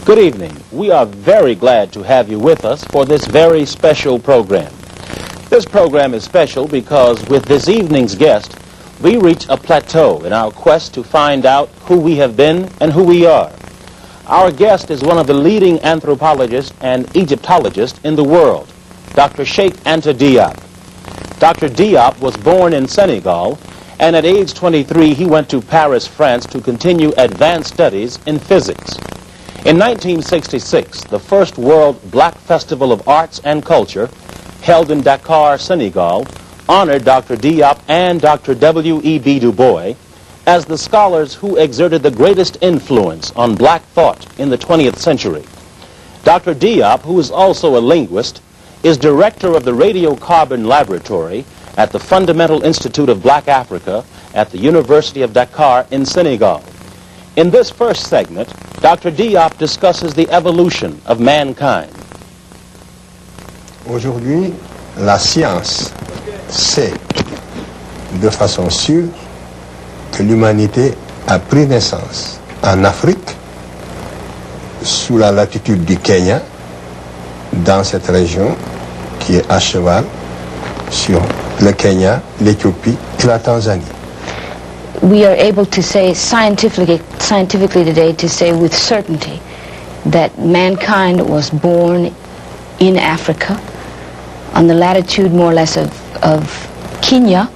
Good evening. We are very glad to have you with us for this very special program. This program is special because with this evening's guest, we reach a plateau in our quest to find out who we have been and who we are. Our guest is one of the leading anthropologists and Egyptologists in the world, Dr. Cheikh Anta Diop. Dr. Diop was born in Senegal, and at age 23, he went to Paris, France to continue advanced studies in physics. In 1966, the first World Black Festival of Arts and Culture, held in Dakar, Senegal, honored Dr. Diop and Dr. W.E.B. Du Bois as the scholars who exerted the greatest influence on black thought in the 20th century. Dr. Diop, who is also a linguist, is director of the Radiocarbon Laboratory at the Fundamental Institute of Black Africa at the University of Dakar in Senegal. In this first segment, Dr. Diop discusses the evolution of mankind. Aujourd'hui, la science sait de façon sûre que l'humanité a pris naissance en Afrique, sous la latitude du Kenya, dans cette région qui est à cheval sur le Kenya, l'Éthiopie et la Tanzanie. We are able to say scientifically today, to say with certainty that mankind was born in Africa on the latitude more or less of Kenya,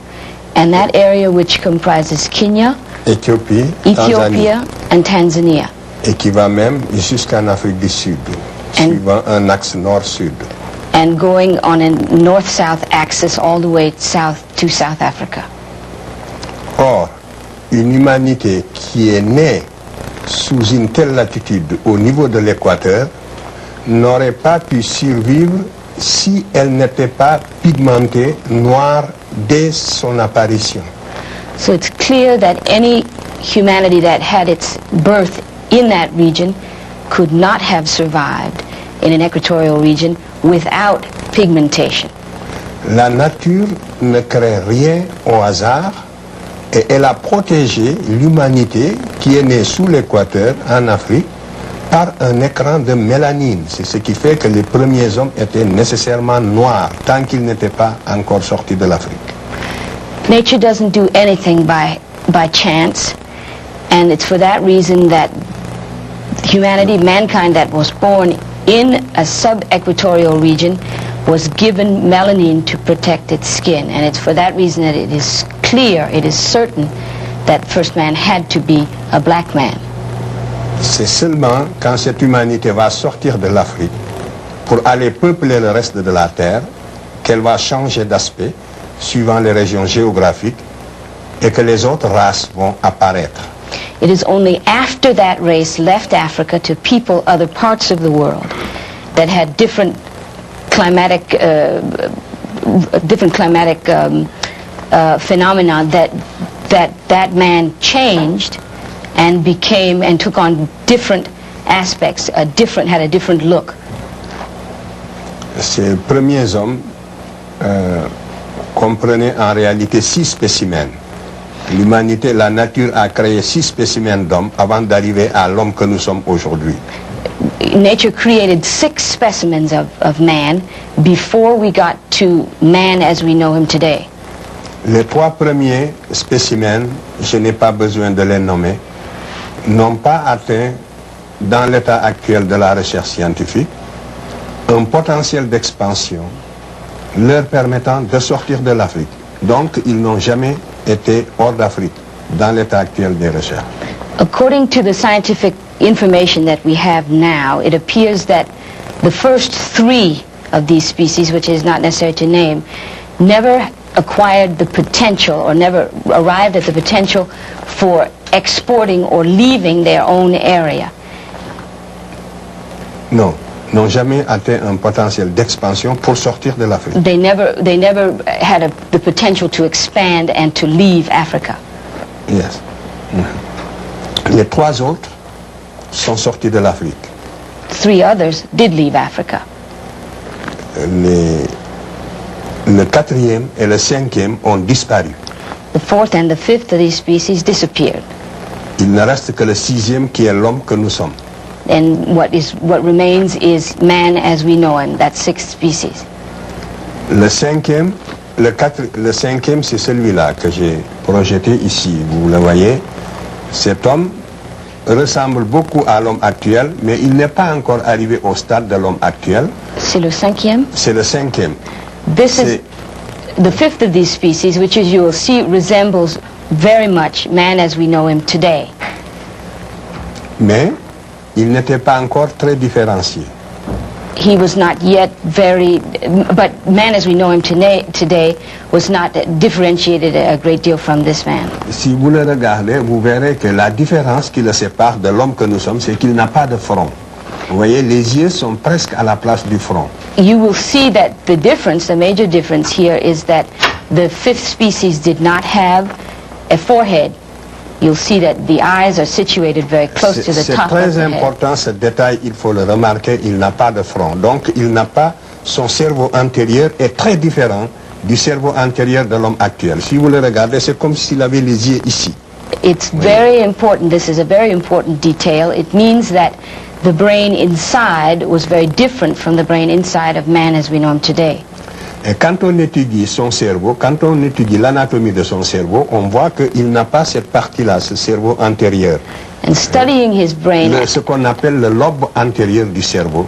and that area which comprises Kenya, Éthiopie, Ethiopia, and Tanzania. Et qui va même jusqu'en Afrique du Sud, suivant un axe nord-sud. And going on a north-south axis all the way south to South Africa. Or, une humanité qui est née sous une telle latitude au niveau de l'équateur n'aurait pas pu survivre si elle n'était pas pigmentée noire dès son apparition. So it's clear that any humanity that had its birth in that region could not have survived in an equatorial region without pigmentation. La nature ne crée rien au hasard et elle a protégé l'humanité qui est née sous l'équateur en Afrique par un écran de mélanine. C'est ce qui fait que les premiers hommes étaient nécessairement noirs tant qu'ils n'étaient pas encore sortis de l'Afrique. Nature doesn't do anything by chance, and it's for that reason that humanity, mankind that was born in a sub-equatorial region was given melanin to protect its skin, and it's for that reason that it is clear, it is certain that first man had to be a black man. C'est seulement quand cette humanité va sortir de l'Afrique pour aller peupler le reste de la Terre qu'elle va changer d'aspect suivant les régions géographiques et que les autres races vont apparaître. It is only after that race left Africa to people other parts of the world that had different climatic phenomena that man changed and became and took on different aspects, had a different look. Ces premiers hommes comprenaient en réalité 6 spécimens. L'humanité, la nature a créé 6 spécimens d'hommes avant d'arriver à l'homme que nous sommes aujourd'hui. Nature created 6 specimens of man before we got to man as we know him today. Les 3 premiers spécimens, je n'ai pas besoin de les nommer, n'ont pas atteint, dans l'état actuel de la recherche scientifique, un potentiel d'expansion leur permettant de sortir de l'Afrique. Donc, ils n'ont jamais été hors d'Afrique, dans l'état actuel des recherches. According to the scientific information that we have now, it appears that the first 3 of these species, which is not necessary to name, never acquired the potential or never arrived at the potential for exporting or leaving their own area. Non, n'ont jamais atteint un potentiel d'expansion pour sortir de l'Afrique. They never had the potential to expand and to leave Africa. Yes. Les 3 autres sont sortis de l'Afrique. 3 others did leave Africa. Le 4e et le 5e ont disparu. The 4th and the 5th of these species disappeared. Il ne reste que le 6e qui est l'homme que nous sommes. And what remains is man as we know him, that sixth species. Le cinquième, c'est celui-là que j'ai projeté ici. Vous le voyez. Cet homme ressemble beaucoup à l'homme actuel, mais il n'est pas encore arrivé au stade de l'homme actuel. C'est le cinquième? C'est le cinquième. This is the fifth of these species, which, as you will see, resembles very much man as we know him today. Mais il n'était pas encore très différencié. He was not yet but man as we know him today was not differentiated a great deal from this man. Si vous le regardez, vous verrez que la différence qui le sépare de l'homme que nous sommes, c'est qu'il n'a pas de front. Vous voyez, les yeux sont presque à la place du front. You will see that the major difference here is that the fifth species did not have a forehead. You'll see that the eyes are situated very close to the top of the head. C'est très important ce détail, il faut le remarquer, il n'a pas de front. Donc il n'a pas, son cerveau antérieur est très différent du cerveau antérieur de l'homme actuel. Si vous le regardez, c'est comme s'il avait les yeux ici. It's very important, this is a very important detail. It means that the brain inside was very different from the brain inside of man as we know him today. Et quand on étudie son cerveau, quand on étudie l'anatomie de son cerveau, on voit qu'il n'a pas cette partie-là, ce cerveau antérieur. And studying his brain, ce qu'on appelle le lobe antérieur du cerveau,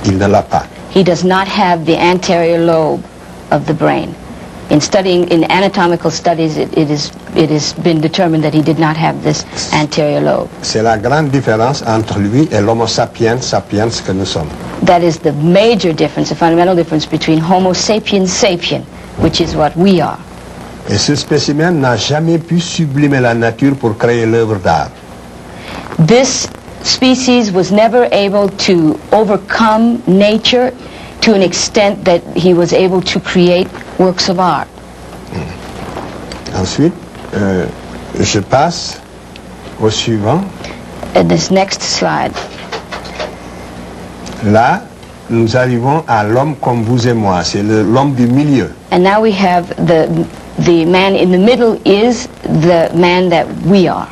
il ne l'a pas. He does not have the anterior lobe of the brain. In anatomical studies, it has been determined that he did not have this anterior lobe. C'est la grande différence entre lui et l'homo sapiens que nous sommes. That is the major difference, the fundamental difference between Homo sapiens sapien, which is what we are. Et ce spécimen n'a jamais pu sublimer la nature pour créer l'œuvre d'art. This species was never able to overcome nature to an extent that he was able to create works of art. Ensuite, je passe au suivant. This next slide. Là, nous arrivons à l'homme comme vous et moi. C'est l'homme du milieu. And now we have the man in the middle is the man that we are.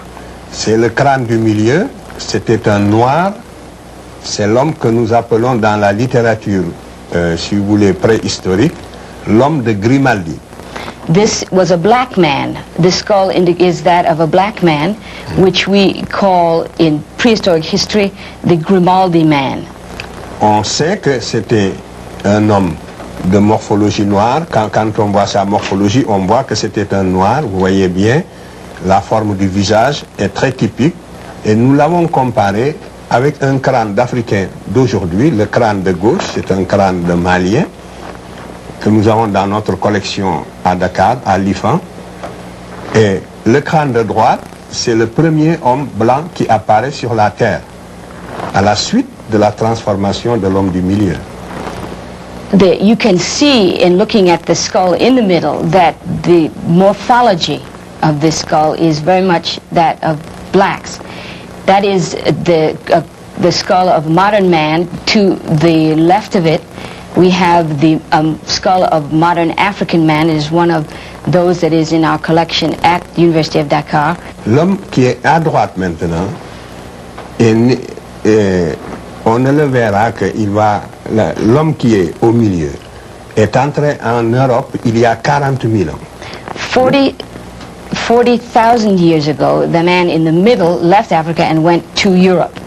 C'est le crâne du milieu. C'était un noir. C'est l'homme que nous appelons dans la littérature, si vous voulez, préhistorique, l'homme de Grimaldi. This was a black man. This skull is that of a black man, which we call in prehistoric history the Grimaldi man. On sait que c'était un homme de morphologie noire. Quand on voit sa morphologie, on voit que c'était un noir. Vous voyez bien, la forme du visage est très typique. Et nous l'avons comparé avec un crâne d'Africain d'aujourd'hui. Le crâne de gauche, c'est un crâne de Malien que nous avons dans notre collection à Dakar, à l'IFAN. Et le crâne de droite, c'est le premier homme blanc qui apparaît sur la Terre, à la suite de la transformation de l'homme du milieu. You can see in looking at the skull in the middle that the morphology of this skull is very much that of blacks. That is the skull of modern man. To the left of it, we have the skull of modern African man. It is one of those that is in our collection at the University of Dakar. L'homme qui est à droite maintenant, on ne le verra que l'homme qui est au milieu est entré en Europe il y a 40 000 ans. 40,000 years ago, the man in the middle left Africa and went to Europe.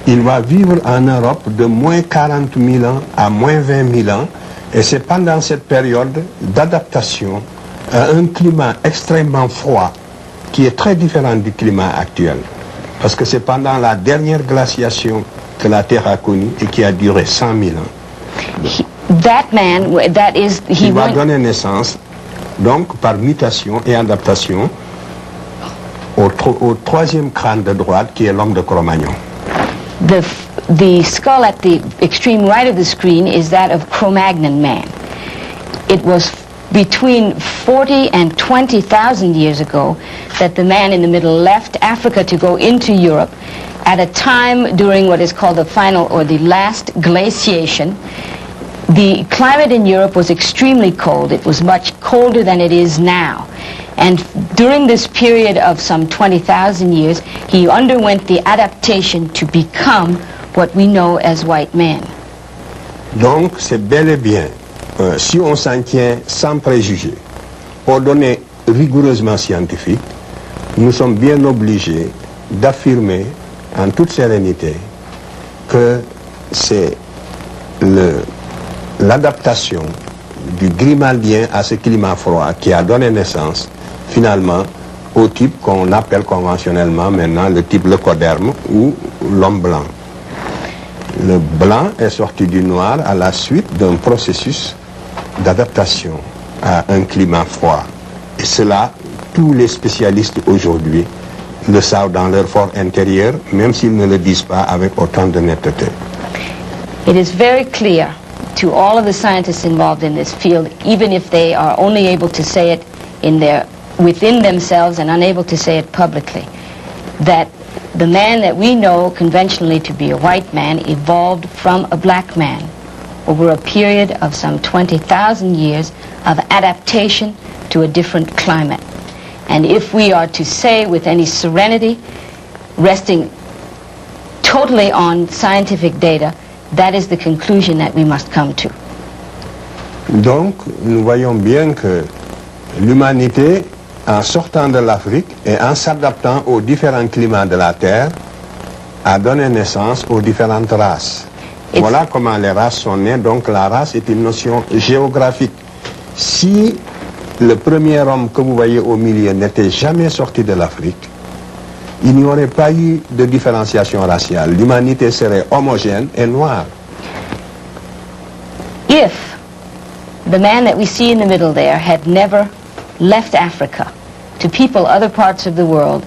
Il va vivre en Europe de moins 40 000 ans à moins 20 000 ans, et c'est pendant cette période d'adaptation à un climat extrêmement froid qui est très différent du climat actuel. Parce que c'est pendant la dernière glaciation que la Terre a connu et qui a duré 100 000 ans. Il va donner naissance, donc par mutation et adaptation, au troisième crâne de droite qui est l'homme de Cro-Magnon. The skull at the extreme right of the screen is that of Cro-Magnon man. It was between 40 and 20,000 years ago that the man in the middle left Africa to go into Europe at a time during what is called the final or the last glaciation. The climate in Europe was extremely cold. It was much colder than it is now. And during this period of some 20,000 years, he underwent the adaptation to become what we know as white man. Donc, c'est bel et bien, si on s'en tient sans préjugés, aux données rigoureusement scientifiques, nous sommes bien obligés d'affirmer en toute sérénité que c'est l'adaptation du grimaldien à ce climat froid qui a donné naissance finalement au type qu'on appelle conventionnellement maintenant le type leucoderme ou l'homme blanc. Le blanc est sorti du noir à la suite d'un processus d'adaptation à un climat froid. Et cela, tous les spécialistes aujourd'hui le savent dans leur fort intérieur, même s'ils ne le disent pas avec autant de netteté. It is very clear to all of the scientists involved in this field, even if they are only able to say it within themselves and unable to say it publicly, that the man that we know conventionally to be a white man evolved from a black man over a period of some 20,000 years of adaptation to a different climate. And if we are to say with any serenity, resting totally on scientific data, that is the conclusion that we must come to. Donc, nous voyons bien que l'humanité, en sortant de l'Afrique et en s'adaptant aux différents climats de la Terre, a donné naissance aux différentes races. Voilà comment les races sont nées. Donc la race est une notion géographique. Si le premier homme que vous voyez au milieu n'était jamais sorti de l'Afrique, il n'y aurait pas eu de différenciation raciale. L'humanité serait homogène et noire. If the man that we see in the middle there had never left Africa to people other parts of the world,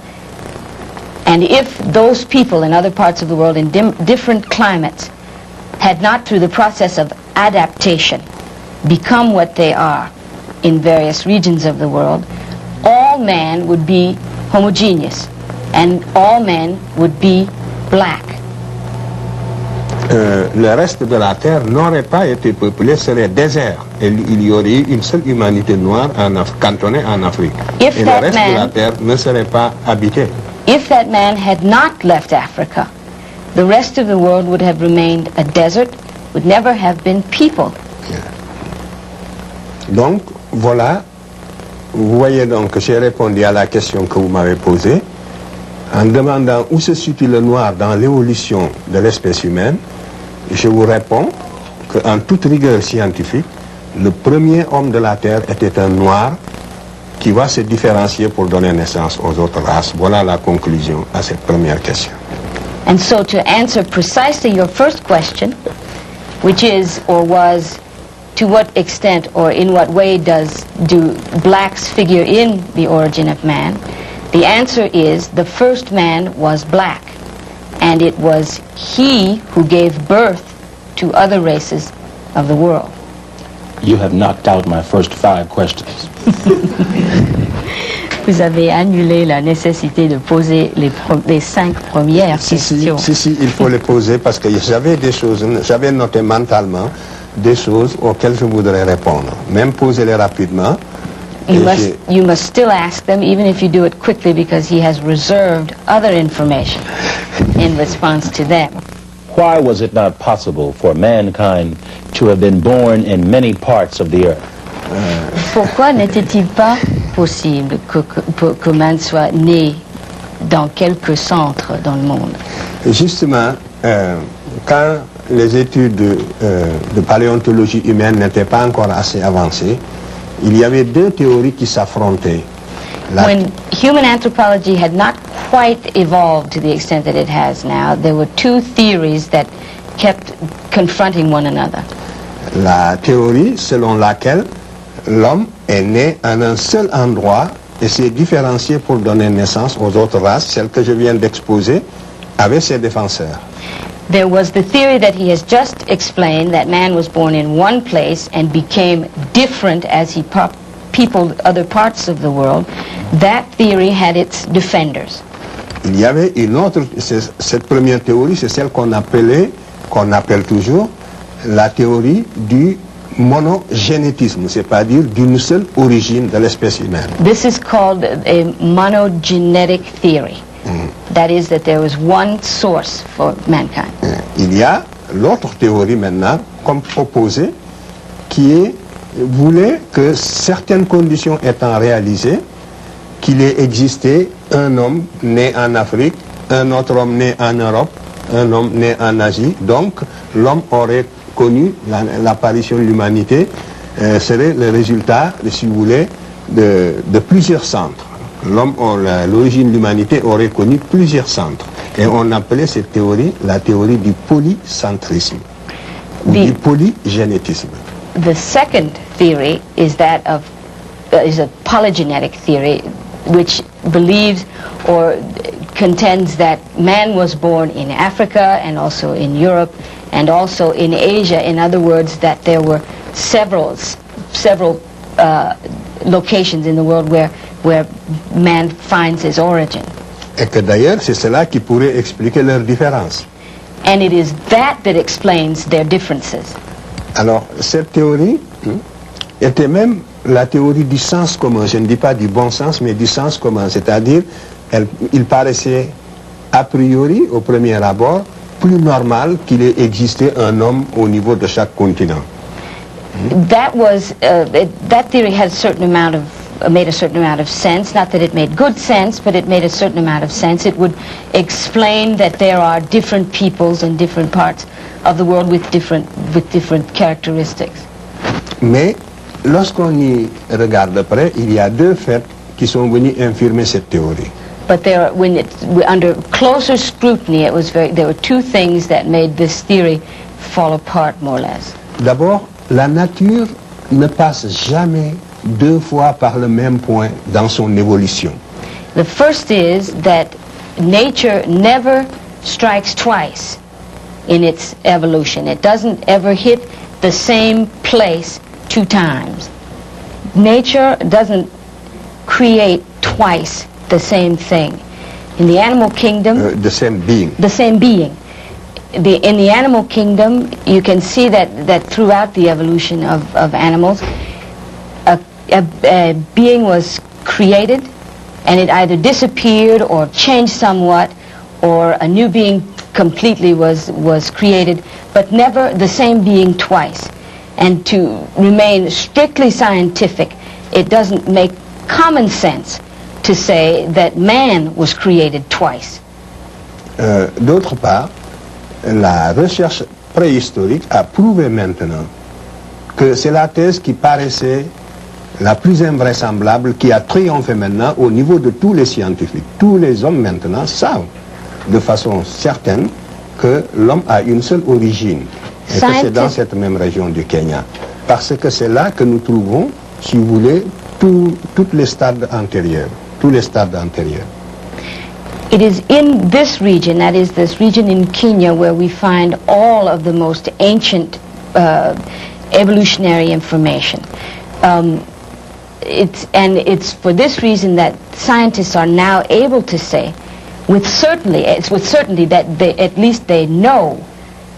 and if those people in other parts of the world in different climates had not, through the process of adaptation, become what they are in various regions of the world, all man would be homogeneous, and all men would be black. Le reste de la Terre n'aurait pas été peuplé, serait désert. Et il y aurait eu une seule humanité noire cantonnée en Afrique. Et le reste de la Terre ne serait pas habité. If that man had not left Africa, the rest of the world would have remained a desert, would never have been people. Donc, voilà, vous voyez donc que j'ai répondu à la question que vous m'avez posée en demandant où se situe le noir dans l'évolution de l'espèce humaine. Je vous réponds qu'en toute rigueur scientifique, le premier homme de la Terre était un noir qui va se différencier pour donner naissance aux autres races. Voilà la conclusion à cette première question. And so to answer precisely your first question, which is or was, to what extent or in what way do blacks figure in the origin of man, the answer is the first man was black, and it was he who gave birth to other races of the world. You have knocked out my first 5 questions. Vous avez annulé la nécessité de poser les 5 premières questions. Si, il faut les poser parce que j'avais noté mentalement des choses auxquelles je voudrais répondre. Même poser-les rapidement. You must still ask them, even if you do it quickly, because he has reserved other information in response to them. Why was it not possible for mankind to have been born in many parts of the earth? Pourquoi n'était-il pas possible que man soit né dans quelques centres dans le monde? Justement, quand les études de paléontologie humaine n'étaient pas encore assez avancées, il y avait 2 théories qui s'affrontaient. When human anthropology had not quite evolved to the extent that it has now, there were 2 theories that kept confronting one another. La théorie selon laquelle l'homme est né en un seul endroit et s'est différencié pour donner naissance aux autres races, celle que je viens d'exposer, avait ses défenseurs. There was the theory that he has just explained, that man was born in one place and became different as he peopled other parts of the world. That theory had its defenders. Il y avait une autre, cette première théorie, c'est celle qu'on appelle toujours la théorie du monogénétisme, c'est-à-dire d'une seule origine de l'espèce humaine. This is called a monogenetic theory. That is, that there was one source for mankind. Il y a l'autre théorie maintenant, comme proposée, qui voulait que certaines conditions étant réalisées, qu'il ait existé un homme né en Afrique, un autre homme né en Europe, un homme né en Asie. Donc, l'homme aurait connu l'apparition de l'humanité, serait le résultat, si vous voulez, de plusieurs centres. L'origine de l'humanité aurait connu plusieurs centres. Et on appelait cette théorie la théorie du polycentrisme, ou du polygénétisme. The second theory is that of is a polygenetic theory, which believes or contends that man was born in Africa and also in Europe and also in Asia. In other words, that there were several locations in the world where man finds his origin. Et que d'ailleurs, c'est cela qui pourrait expliquer leurs différences. And it is that explains their differences. Alors, cette théorie était même la théorie du sens commun. Je ne dis pas du bon sens, mais du sens commun. C'est-à-dire, il paraissait a priori, au premier abord, plus normal qu'il ait existé un homme au niveau de chaque continent. That theory had a certain amount of made a certain amount of sense. Not that it made good sense, but it made a certain amount of sense. It would explain that there are different peoples in different parts of the world with different characteristics. Mais lorsqu'on y regarde de près, il y a deux faits qui sont venus infirmer cette théorie. But under closer scrutiny, there were two things that made this theory fall apart more or less. D'abord, la nature ne passe jamais deux fois par le même point dans son évolution. The first is that nature never strikes twice in its evolution. It doesn't ever hit the same place two times. Nature doesn't create twice the same thing. In the animal kingdom... the same being. The same being. In the animal kingdom, you can see that throughout the evolution of animals, a being was created, and it either disappeared or changed somewhat, or a new being completely was created, but never the same being twice. And to remain strictly scientific, it doesn't make common sense to say that man was created twice. D'autre part, la recherche préhistorique a prouvé maintenant que c'est la thèse qui paraissait la plus invraisemblable, qui a triomphé maintenant au niveau de tous les scientifiques. Tous les hommes maintenant savent de façon certaine que l'homme a une seule origine, et que c'est dans cette même région du Kenya. Parce que c'est là que nous trouvons, si vous voulez, tous les stades antérieurs. Tous les stades antérieurs. It is in this region, that is this region in Kenya, where we find all of the most ancient evolutionary information. It's for this reason that scientists are now able to say, with certainty that at least they know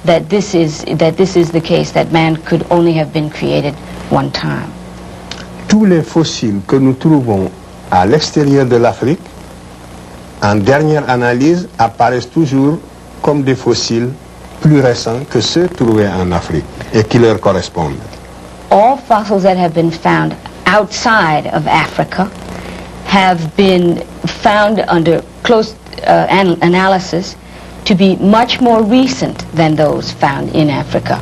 that this is the case, that man could only have been created one time. Tous les fossiles que nous trouvons à l'extérieur de l'Afrique, en dernière analyse, apparaissent toujours comme des fossiles plus récents que ceux trouvés en Afrique et qui leur correspondent. All fossils that have been found outside of Africa have been found under close analysis to be much more recent than those found in Africa.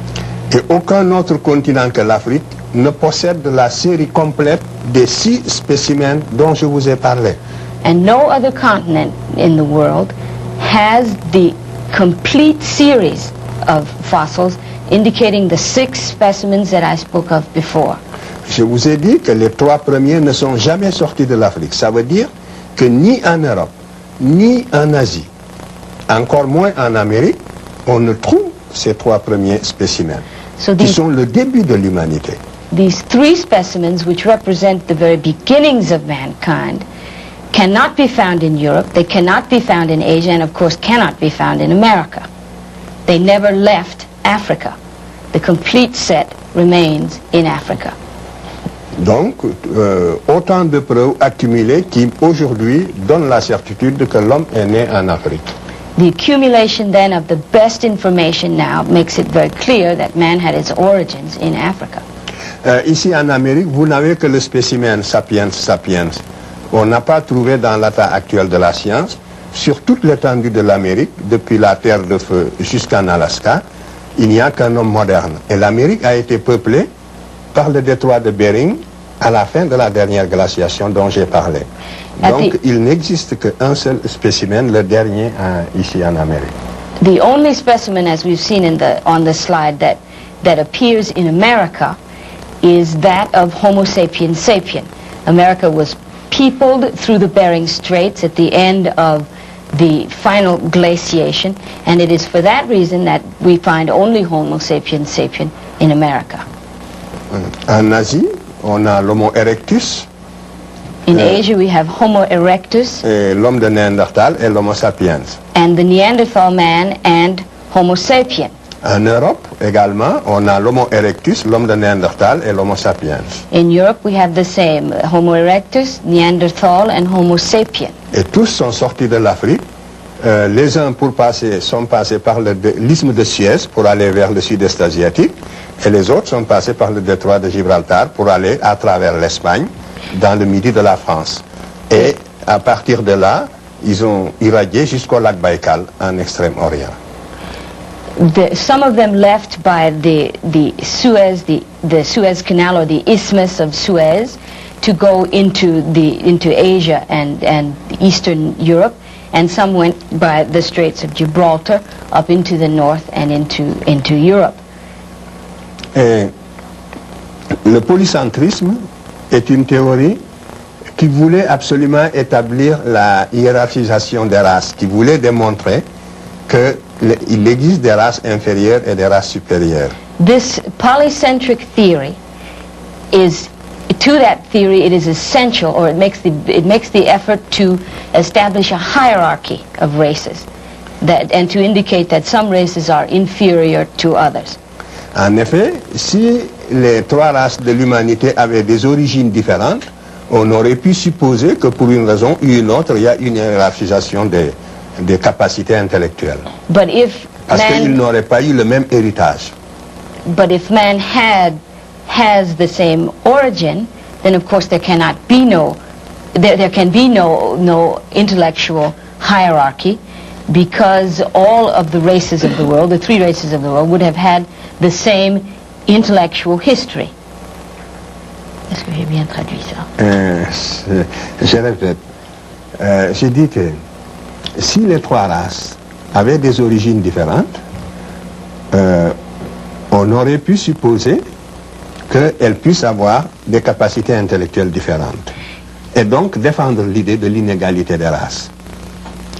Et aucun autre continent que l'Afrique ne possède la série complète des 6 spécimens dont je vous ai parlé. And no other continent in the world has the complete series of fossils indicating the 6 specimens that I spoke of before. Je vous ai dit que les 3 premiers ne sont jamais sortis de l'Afrique. Ça veut dire que ni en Europe, ni en Asie, encore moins en Amérique, on ne trouve ces 3 premiers spécimens, qui sont le début de l'humanité. These 3 specimens, which represent the very beginnings of mankind, cannot be found in Europe, they cannot be found in Asia, and of course cannot be found in America. They never left Africa. The complete set remains in Africa. Donc, autant de preuves accumulées qui, aujourd'hui, donnent la certitude que l'homme est né en Afrique. The accumulation then of the best information now makes it very clear that man had its origins in Africa. Ici en Amérique, vous n'avez que le spécimen sapiens sapiens. On n'a pas trouvé dans l'état actuel de la science, sur toute l'étendue de l'Amérique, depuis la Terre de Feu jusqu'en Alaska, il n'y a qu'un homme moderne. Et l'Amérique a été peuplée par le détroit de Bering à la fin de la dernière glaciation dont j'ai parlé. Donc il n'existe qu'un seul spécimen, le dernier ici en Amérique. The only specimen, as we've seen on the slide, that appears in America is that of Homo sapiens sapien. America was peopled through the Bering Straits at the end of the final glaciation, and it is for that reason that we find only Homo sapiens sapien in America. En Asie, on a l'Homo erectus. In Asia, we have Homo erectus. L'homme de Néandertal et l'Homo sapiens. And the Neanderthal man and Homo sapien. En Europe, également, on a l'Homo erectus, l'homme de Néandertal et l'Homo sapiens. In Europe, we have the same, Homo erectus, Neanderthal, and Homo sapien. Et tous sont sortis de l'Afrique. Les uns sont passés par l'isthme de Suez pour aller vers le sud-est asiatique, et les autres sont passés par le détroit de Gibraltar pour aller à travers l'Espagne, dans le midi de la France. Et à partir de là, ils ont irradié jusqu'au lac Baïkal, en Extrême-Orient. Some of them left by the Suez Canal or the Isthmus of Suez to go into Asia and Eastern Europe, and some went by the Straits of Gibraltar up into the north and into Europe. Et le polycentrisme est une théorie qui voulait absolument établir la hiérarchisation des races, qui voulait démontrer qu'il existe des races inférieures et des races supérieures. This polycentric theory is, to that theory, it is essential, or it makes the effort to establish a hierarchy of races, and to indicate that some races are inferior to others. En effet, si les trois races de l'humanité avaient des origines différentes, on aurait pu supposer que pour une raison ou une autre, il y a une hiérarchisation des capacités intellectuelles. Parce qu'ils n'auraient pas eu le même héritage. But if man has the same origin, then of course there can be no intellectual hierarchy, because all of the races of the world, the three races of the world, would have had the same intellectual history. Est-ce que j'ai bien traduit ça? Je répète. J'ai dit que si les trois races avaient des origines différentes, on aurait pu supposer qu'elles puissent avoir des capacités intellectuelles différentes. Et donc défendre l'idée de l'inégalité des races.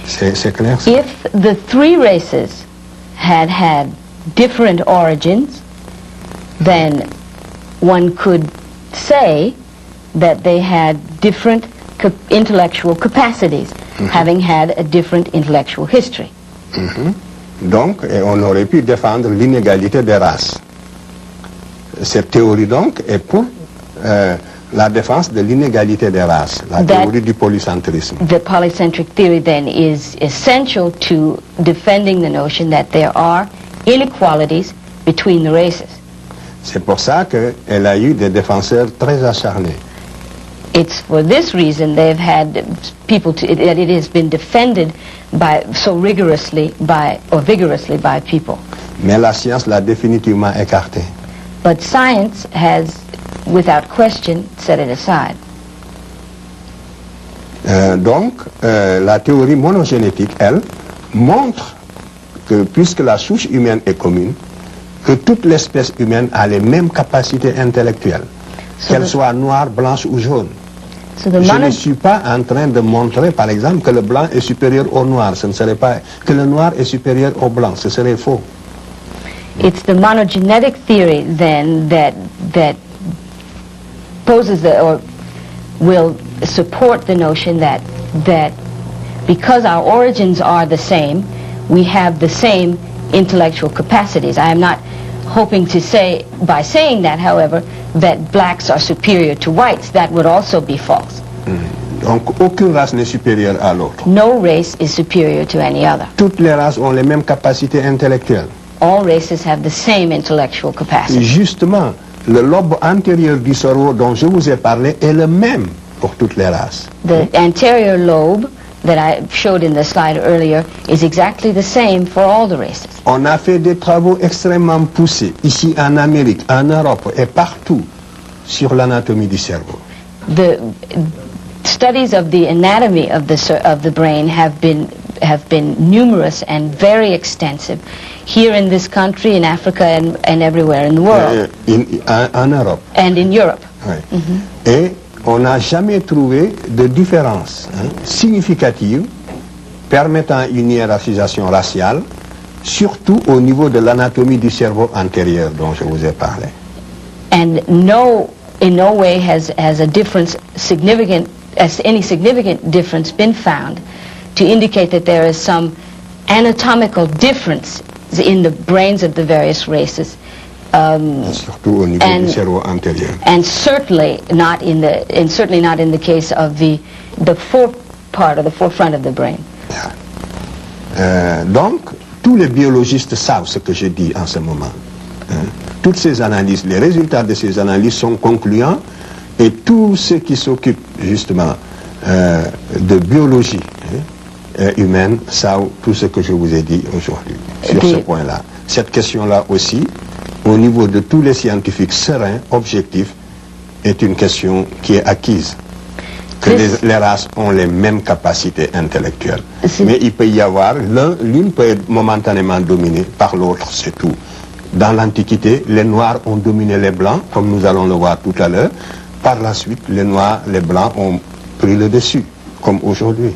C'est clair ça? If the three races had different origins, then one could say that they had different intellectual capacities, having had a different intellectual history. Donc, on aurait pu défendre l'inégalité des races. Cette théorie, donc, est pour la défense de l'inégalité des races, la théorie du polycentrisme. The polycentric theory, then, is essential to defending the notion that there are inequalities between the races. C'est pour ça qu'elle a eu des défenseurs très acharnés. It's for this reason they've had people that it has been defended vigorously by people. Mais la science l'a définitivement écarté. But science has, without question, set it aside. Donc, la théorie monogénétique, elle, montre que puisque la souche humaine est commune, que toute l'espèce humaine a les mêmes capacités intellectuelles, qu'elle soit noire, blanche ou jaune. Je ne suis pas en train de montrer, par exemple, que le blanc est supérieur au noir. Ce ne serait pas que le noir est supérieur au blanc. Ce serait faux. It's the monogenetic theory, then, that poses or will support the notion that because our origins are the same, we have the same intellectual capacities. I am not hoping to say, by saying that, however, that blacks are superior to whites. That would also be false. Donc aucune race n'est supérieure à l'autre. No race is superior to any other. Toutes les races ont les mêmes capacités intellectuelles. All races have the same intellectual capacity. Justement, le lobe antérieur du cerveau dont je vous ai parlé est le même pour toutes les races. The anterior lobe that I showed in the slide earlier is exactly the same for all the races. On a fait des travaux extrêmement poussés, ici en Amérique, en Europe et partout, sur l'anatomie du cerveau. The studies of the anatomy of the brain have been numerous and very extensive here in this country, in Africa, and everywhere in the world. En Europe. And in Europe. Oui. Et on n'a jamais trouvé de différence significative permettant une hiérarchisation raciale, surtout au niveau de l'anatomie du cerveau antérieur dont je vous ai parlé. And in no way has a difference any significant difference been found to indicate that there is some anatomical difference in the brains of the various races. Surtout au niveau du cerveau antérieur. And certainly not in the case of the forefront of the brain. Donc, tous les biologistes savent ce que je dis en ce moment. Toutes ces analyses, les résultats de ces analyses sont concluants et tous ceux qui s'occupent justement de biologie humaine savent tout ce que je vous ai dit aujourd'hui sur ce point-là. Cette question-là aussi, au niveau de tous les scientifiques sereins, objectifs, est une question qui est acquise. Que les races ont les mêmes capacités intellectuelles. Mais il peut y avoir, l'une peut être momentanément dominée par l'autre, c'est tout. Dans l'Antiquité, les Noirs ont dominé les Blancs, comme nous allons le voir tout à l'heure. Par la suite, les Noirs, les Blancs ont pris le dessus, comme aujourd'hui.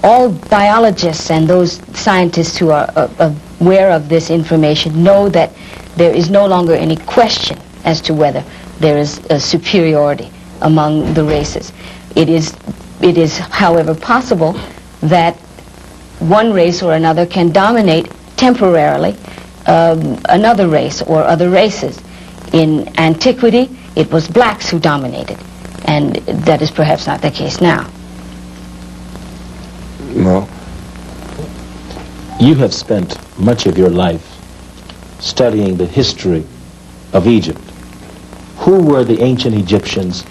All biologists and those scientists who are aware of this information know that there is no longer any question as to whether there is a superiority among the races. It is, however, possible that one race or another can dominate temporarily another race or other races. In antiquity, it was blacks who dominated, and that is perhaps not the case now. No. You have spent much of your life studying the history of Egypt. Who were the ancient Egyptians?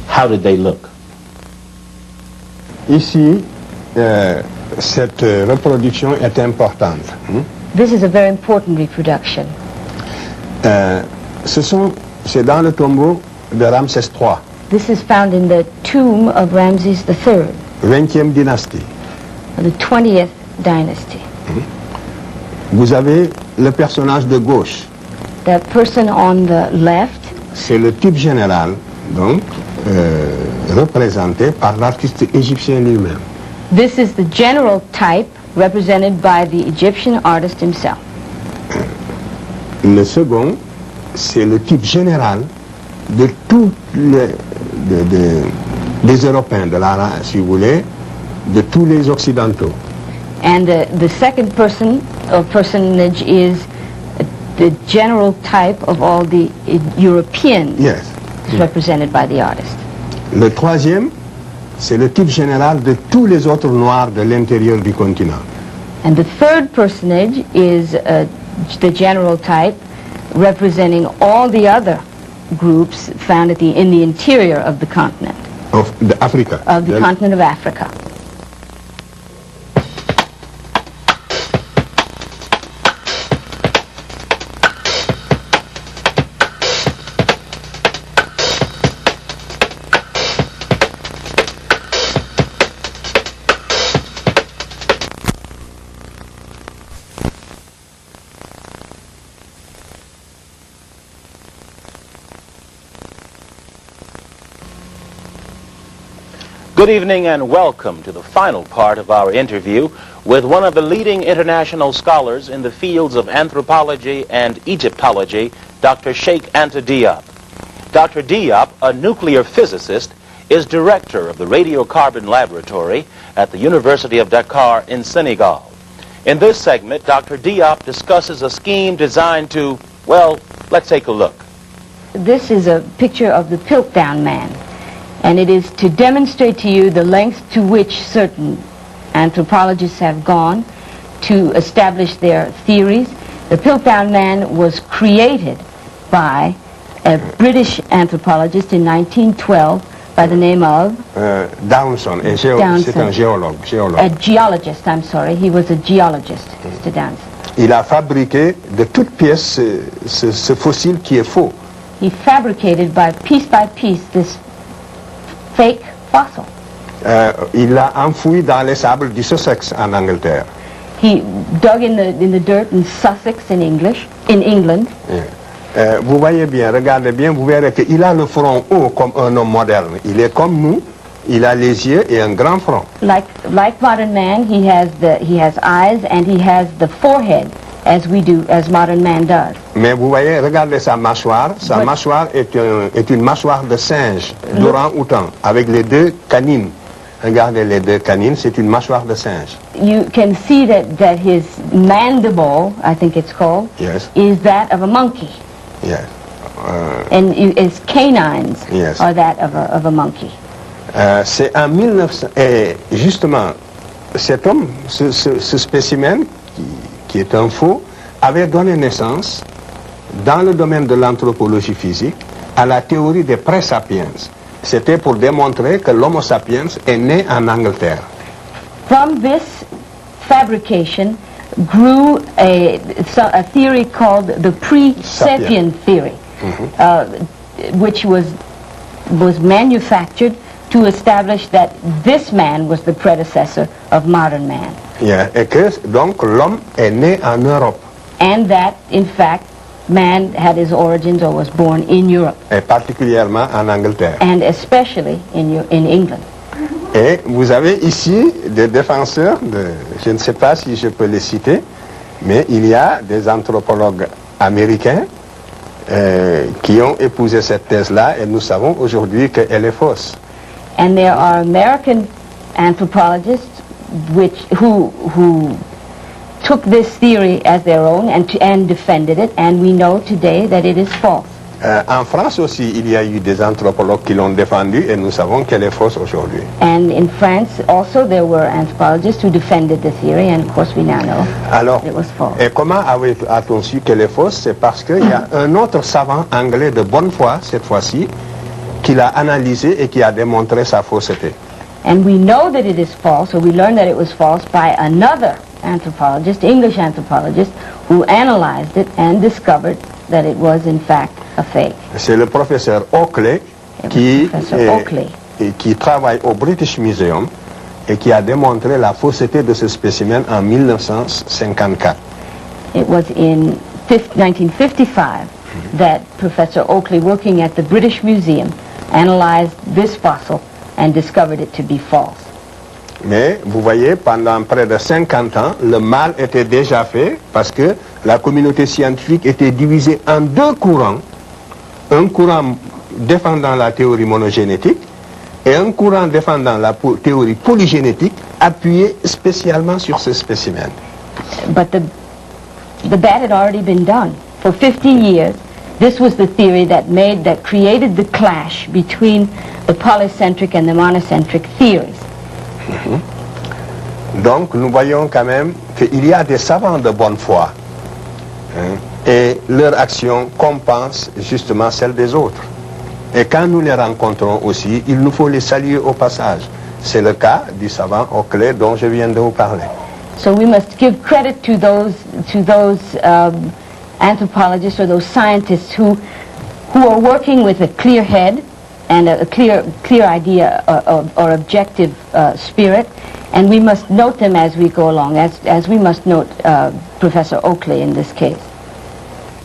How did they look? Ici, cette reproduction est importante. This is a very important reproduction. C'est dans le tombeau de Ramsès III. This is found in the tomb of Ramses III. 20e dynastie. The 20th dynasty. Vous avez le personnage de gauche. The person on the left. C'est le type général, donc, représenté par l'artiste égyptien lui-même. This is the general type represented by the Egyptian artist himself. Le second, c'est le type général de tous les Européens, si vous voulez, de tous les Occidentaux. And the second person or personage is the general type of all the Europeans represented by the artist. Le troisième, c'est le type général de tous les autres Noirs de l'intérieur du continent. And the third personage is the general type representing all the other groups found in the interior of the continent. Of Africa. Of the continent of Africa. Good evening and welcome to the final part of our interview with one of the leading international scholars in the fields of anthropology and Egyptology, Dr. Cheikh Anta Diop. Dr. Diop, a nuclear physicist, is director of the Radiocarbon Laboratory at the University of Dakar in Senegal. In this segment, Dr. Diop discusses a scheme designed to, well, let's take a look. This is a picture of the Piltdown Man, and it is to demonstrate to you the lengths to which certain anthropologists have gone to establish their theories. The Piltdown Man was created by a British anthropologist in 1912 by the name of Downson, et c'est un géologue. A geologist, I'm sorry. He was a geologist, Mr. Downson. Il a fabriqué de toutes pièces ce fossile qui est faux. He fabricated by piece this fake fossil. Il l'a enfoui dans les sables du Sussex en Angleterre. He dug in the dirt in Sussex in England. Vous voyez bien, regardez bien, vous verrez qu'il a le front haut comme un homme moderne. Il est comme nous, il a les yeux et un grand front. Like modern man, he has eyes and he has the forehead as modern man does. Mais vous voyez, regardez sa mâchoire. Sa mâchoire est une mâchoire de singe, d'orang-outan, avec les deux canines. Regardez les deux canines, c'est une mâchoire de singe. You can see that his mandible, I think it's called, yes, is that of a monkey. Yes. And his canines yes, are that of a monkey. C'est en 1900, et justement, cet homme, ce spécimen, qui est un faux, avait donné naissance, dans le domaine de l'anthropologie physique, à la théorie des pré-sapiens. C'était pour démontrer que l'Homo sapiens est né en Angleterre. From this fabrication grew a theory called the pre-sapien theory, which was manufactured to establish that this man was the predecessor of modern man. Yeah. Et que donc l'homme est né en Europe. And that, in fact, man had his origins or was born in Europe. Et particulièrement en Angleterre. And especially in England. Et vous avez ici des défenseurs, je ne sais pas si je peux les citer, mais il y a des anthropologues américains qui ont épousé cette thèse-là et nous savons aujourd'hui qu'elle est fausse. And there are American anthropologists who took this theory as their own and defended it, and we know today that it is false. En France aussi, il y a eu des anthropologues qui l'ont défendue et nous savons qu'elle est fausse aujourd'hui. And in France also there were anthropologists who defended the theory, and of course we now know Alors, it was false. Et comment a-t-on su qu'elle est fausse? C'est parce qu'il y a un autre savant anglais de bonne foi, cette fois-ci, qui l'a analysé et qui a démontré sa fausseté. And we know that it is false, or we learned that it was false by another anthropologist, English anthropologist, who analyzed it and discovered that it was in fact a fake. C'est le professeur Oakley qui travaille au British Museum et qui a démontré la fausseté de ce spécimen en 1954. It was in 1955 that Professor Oakley, working at the British Museum, analyzed this fossil and discovered it to be false. Mais vous voyez, pendant près de 50 ans, le mal était déjà fait parce que la communauté scientifique était divisée en deux courants. Un courant défendant la théorie monogénétique et un courant défendant la théorie polygénétique appuyé spécialement sur ce spécimen. But the bad had already been done. For 50 years, this was the theory that created the clash between the polycentric and the monocentric theories. Donc nous voyons quand même qu'il y a des savants de bonne foi et leur action compense justement celle des autres. Et quand nous les rencontrons aussi, il nous faut les saluer au passage. C'est le cas du savant Oakley dont je viens de vous parler. So we must give credit to those anthropologists or those scientists who are working with a clear head and a clear idea or objective spirit, and we must note them as we go along, as we must note Professor Oakley in this case.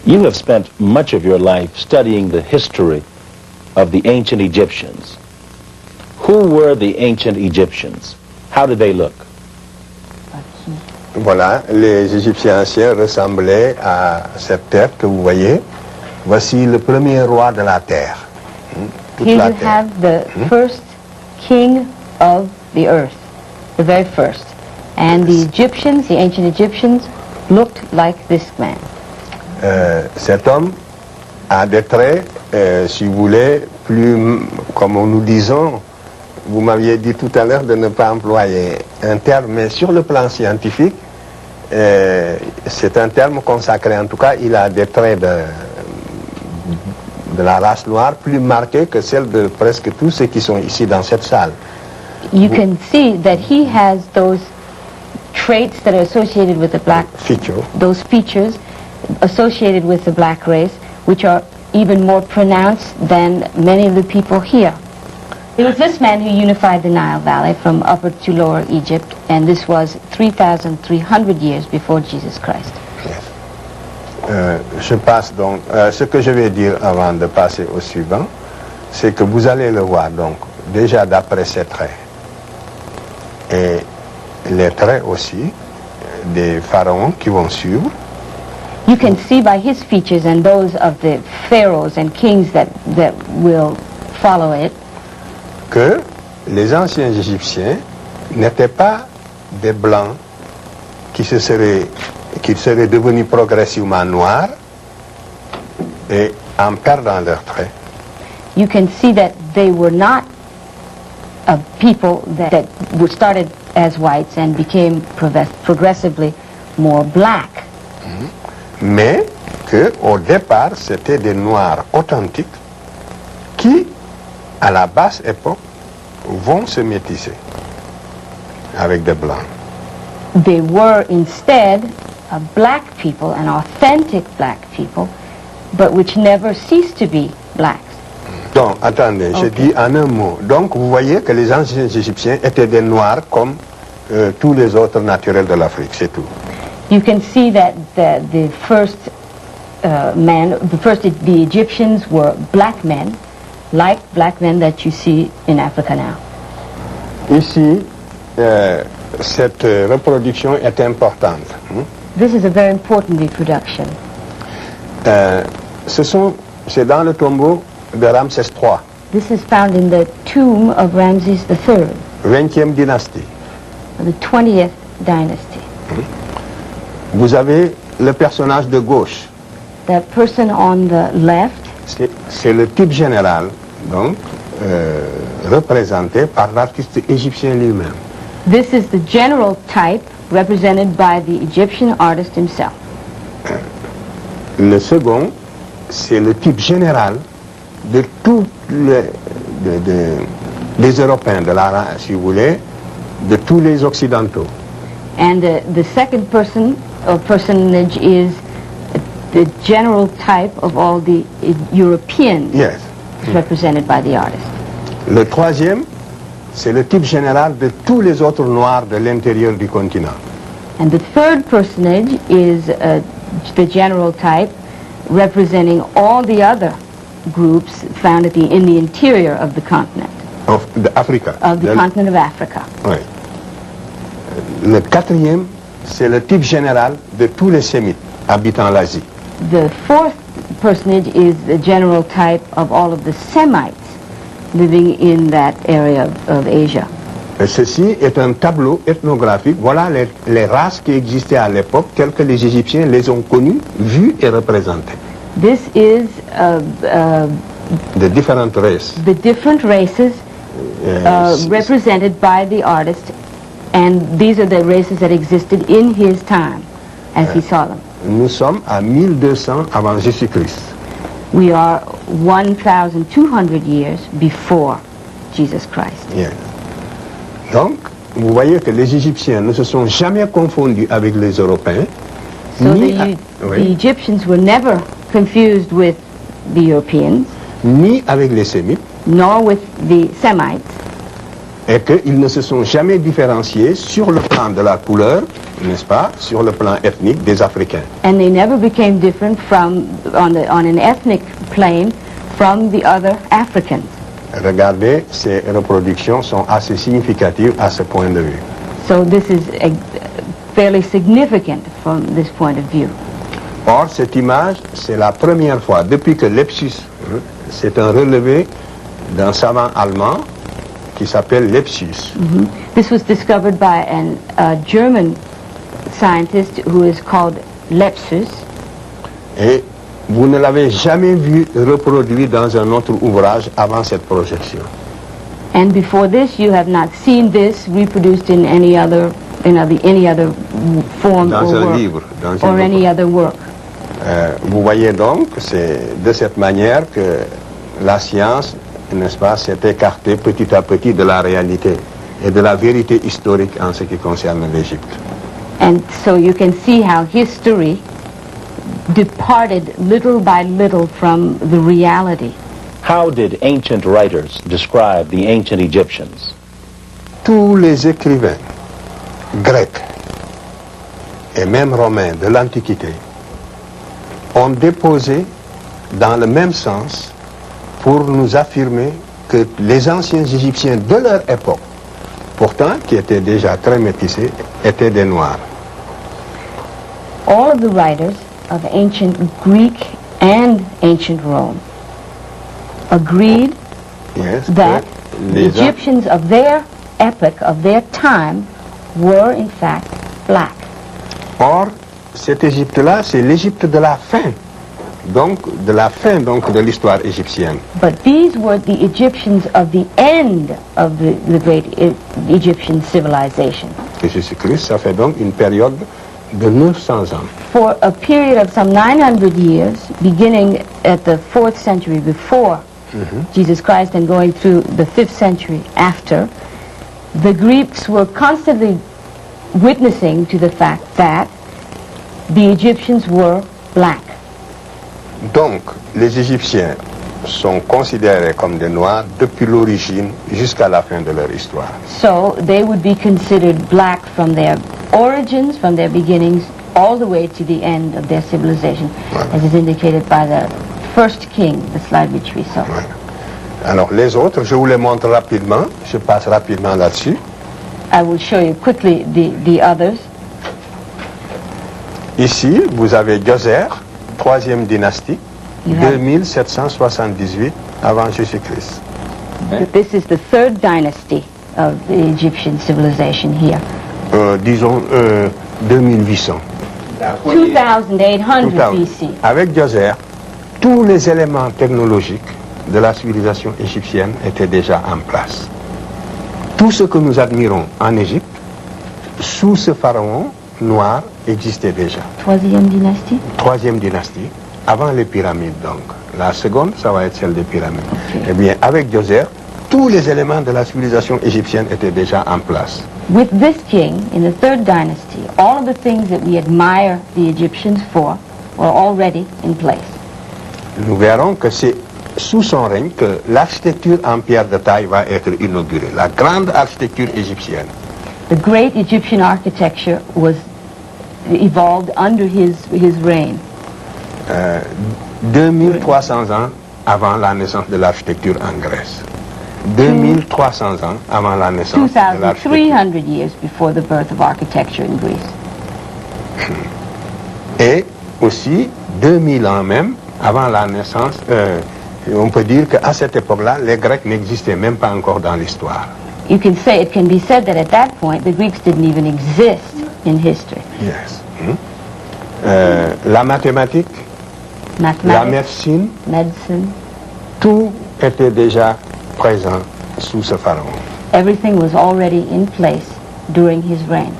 You have spent much of your life studying the history of the ancient Egyptians. Who were the ancient Egyptians? How did they look? Voilà, les Égyptiens anciens ressemblaient à cette terre que vous voyez. Voici le premier roi de la terre. Here you have the first king of the earth, the very first. And the Egyptians, the ancient Egyptians, looked like this man. Cet homme a des traits, si vous voulez, plus, comme nous disons, vous m'aviez dit tout à l'heure de ne pas employer un terme, mais sur le plan scientifique, c'est un terme consacré. En tout cas, il a des traits de la race noire plus marqués que celles de presque tous ceux qui sont ici dans cette salle. You can see that he has those traits that are associated with the black, those features associated with the black race, which are even more pronounced than many of the people here. It was this man who unified the Nile Valley from Upper to Lower Egypt, and this was 3,300 years before Jesus Christ. Yes. Je passe donc, ce que je vais dire avant de passer au suivant, c'est que vous allez le voir donc, déjà d'après ses traits, et les traits aussi des pharaons qui vont suivre. You can see by his features and those of the pharaohs and kings that will follow it, que les anciens Égyptiens n'étaient pas des blancs qui seraient devenus progressivement noirs et en perdant leurs traits. You can see that they were not a people that were started as whites and became progressively more black. Mais qu'au départ, c'était des noirs authentiques qui, à la basse époque, vont se métisser avec des blancs. They were instead a black people, an authentic black people, but which never ceased to be blacks. Donc, attendez, je dis en un mot. Donc, vous voyez que les anciens Égyptiens étaient des noirs comme tous les autres naturels de l'Afrique, c'est tout. You can see that the first the Egyptians were black men, like black men that you see in Africa now. Ici, cette reproduction est importante. This is a very important reproduction. C'est dans le tombeau de Ramsès III. This is found in the tomb of Ramses III, 20e dynastie. the 20th dynasty. Vous avez le personnage de gauche. That person on the left, c'est le type général, donc, représenté par l'artiste égyptien lui-même. this is the general type represented by the Egyptian artist himself. Le second, c'est le type général de tous les Européens, si vous voulez, de tous les Occidentaux. And the second person or personage is the general type of all the Europeans Yes. represented by the artist. Le troisième, c'est le type général de tous les autres Noirs de l'intérieur du continent. And the third personage is the general type representing all the other groups found in the interior of the continent. Of Africa. Of the continent of Africa. Oui. Le quatrième, c'est le type général de tous les Sémites habitant l'Asie. The fourth personage is the general type of all of the Semites living in that area of Asia. Et ceci est un tableau ethnographique. Voilà les races qui existaient à l'époque, telles que les Égyptiens les ont connues, vues et représentées. This is De différentes races. the different races represented by the artist, and these are the races that existed in his time as he saw them. Nous sommes à 1200 avant Jésus-Christ. We are 1,200 years before Jesus Christ. Yeah. Donc, vous voyez que les Égyptiens ne se sont jamais confondus avec les Européens. So the Egyptians were never confused with the Europeans, ni avec les Sémites, nor with the Semites, et qu'ils ne se sont jamais différenciés sur le plan de la couleur, n'est-ce pas, sur le plan ethnique des Africains. and they never became different from on an ethnic plane from the other Africans. Regardez, ces reproductions sont assez significatives à ce point de vue. So this is fairly significant from this point of view. Or, cette image, c'est la première fois, depuis que Lepsius, c'est un relevé d'un savant allemand qui s'appelle Lepsius. This was discovered by a German scientist who is called Lepsius. Et vous ne l'avez jamais vu reproduit dans un autre ouvrage avant cette projection. And before this, you have not seen this reproduced in any other form Dans or un work, livre, dans or une any other work. Vous voyez donc, c'est de cette manière que la science, n'est-ce pas, s'est écartée petit à petit de la réalité et de la vérité historique en ce qui concerne l'Égypte. And so you can see how history departed little by little from the reality. How did ancient writers describe the ancient Egyptians? Tous les écrivains grecs et même romains de l'Antiquité ont déposé dans le même sens pour nous affirmer que les anciens Égyptiens de leur époque, pourtant qui étaient déjà très métissés, étaient des Noirs. All of the writers of ancient Greek and ancient Rome agreed Yes, that que the les Egyptians of their epoch, of their time, were in fact black. Or, cette Égypte-là, c'est l'Égypte de la fin. Donc, de la fin de l'histoire égyptienne. But these were the Egyptians of the end of the great Egyptian civilization. Et Jésus-Christ, ça fait donc une période de 900 ans. For a period of some 900 years, beginning at the 4th century before Jesus Christ and going through the 5th century after, the Greeks were constantly witnessing to the fact that the Egyptians were black. Donc, les Égyptiens sont considérés comme des Noirs depuis l'origine jusqu'à la fin de leur histoire. So they would be considered black from their origins, from their beginnings, all the way to the end of their civilization, as is indicated by the first king, the slide which we saw. Ouais. Alors, les autres, je vous les montre rapidement. Je passe rapidement là-dessus. I will show you quickly the others. Ici, vous avez Djoser, 3e dynastie, You have- 2778 avant Jésus-Christ. This is the 3rd dynasty of the Egyptian civilization here. Disons 2800. 2800 Tout à- BC. Avec Djoser, tous les éléments technologiques de la civilisation égyptienne étaient déjà en place. Tout ce que nous admirons en Égypte, sous ce pharaon noir, existait déjà. 3e dynasty? 3e dynastie, avant les pyramides donc. La seconde, ça va être celle des pyramides. Ok. Eh bien, avec Djoser, tous les éléments de la civilisation égyptienne étaient déjà en place. With this king, in the 3rd dynasty, all of the things that we admire the Egyptians for were already in place. Nous verrons que c'est sous son règne que l'architecture en pierre de taille va être inaugurée. La grande architecture égyptienne. The great Egyptian architecture was evolved under his reign. 2300 ans avant la naissance de l'architecture en Grèce. 2300 ans avant la naissance de l'architecture. 2,300 years before the birth of architecture in Greece. Et aussi 2000 ans même avant la naissance, on peut dire qu'à cette époque-là, les Grecs n'existaient même pas encore dans l'histoire. It can be said that at that point the Greeks didn't even exist in history. Yes. La mathématique, la Mathematics, médecine, medicine, tout était déjà présent sous ce pharaon. everything was already in place during his reign.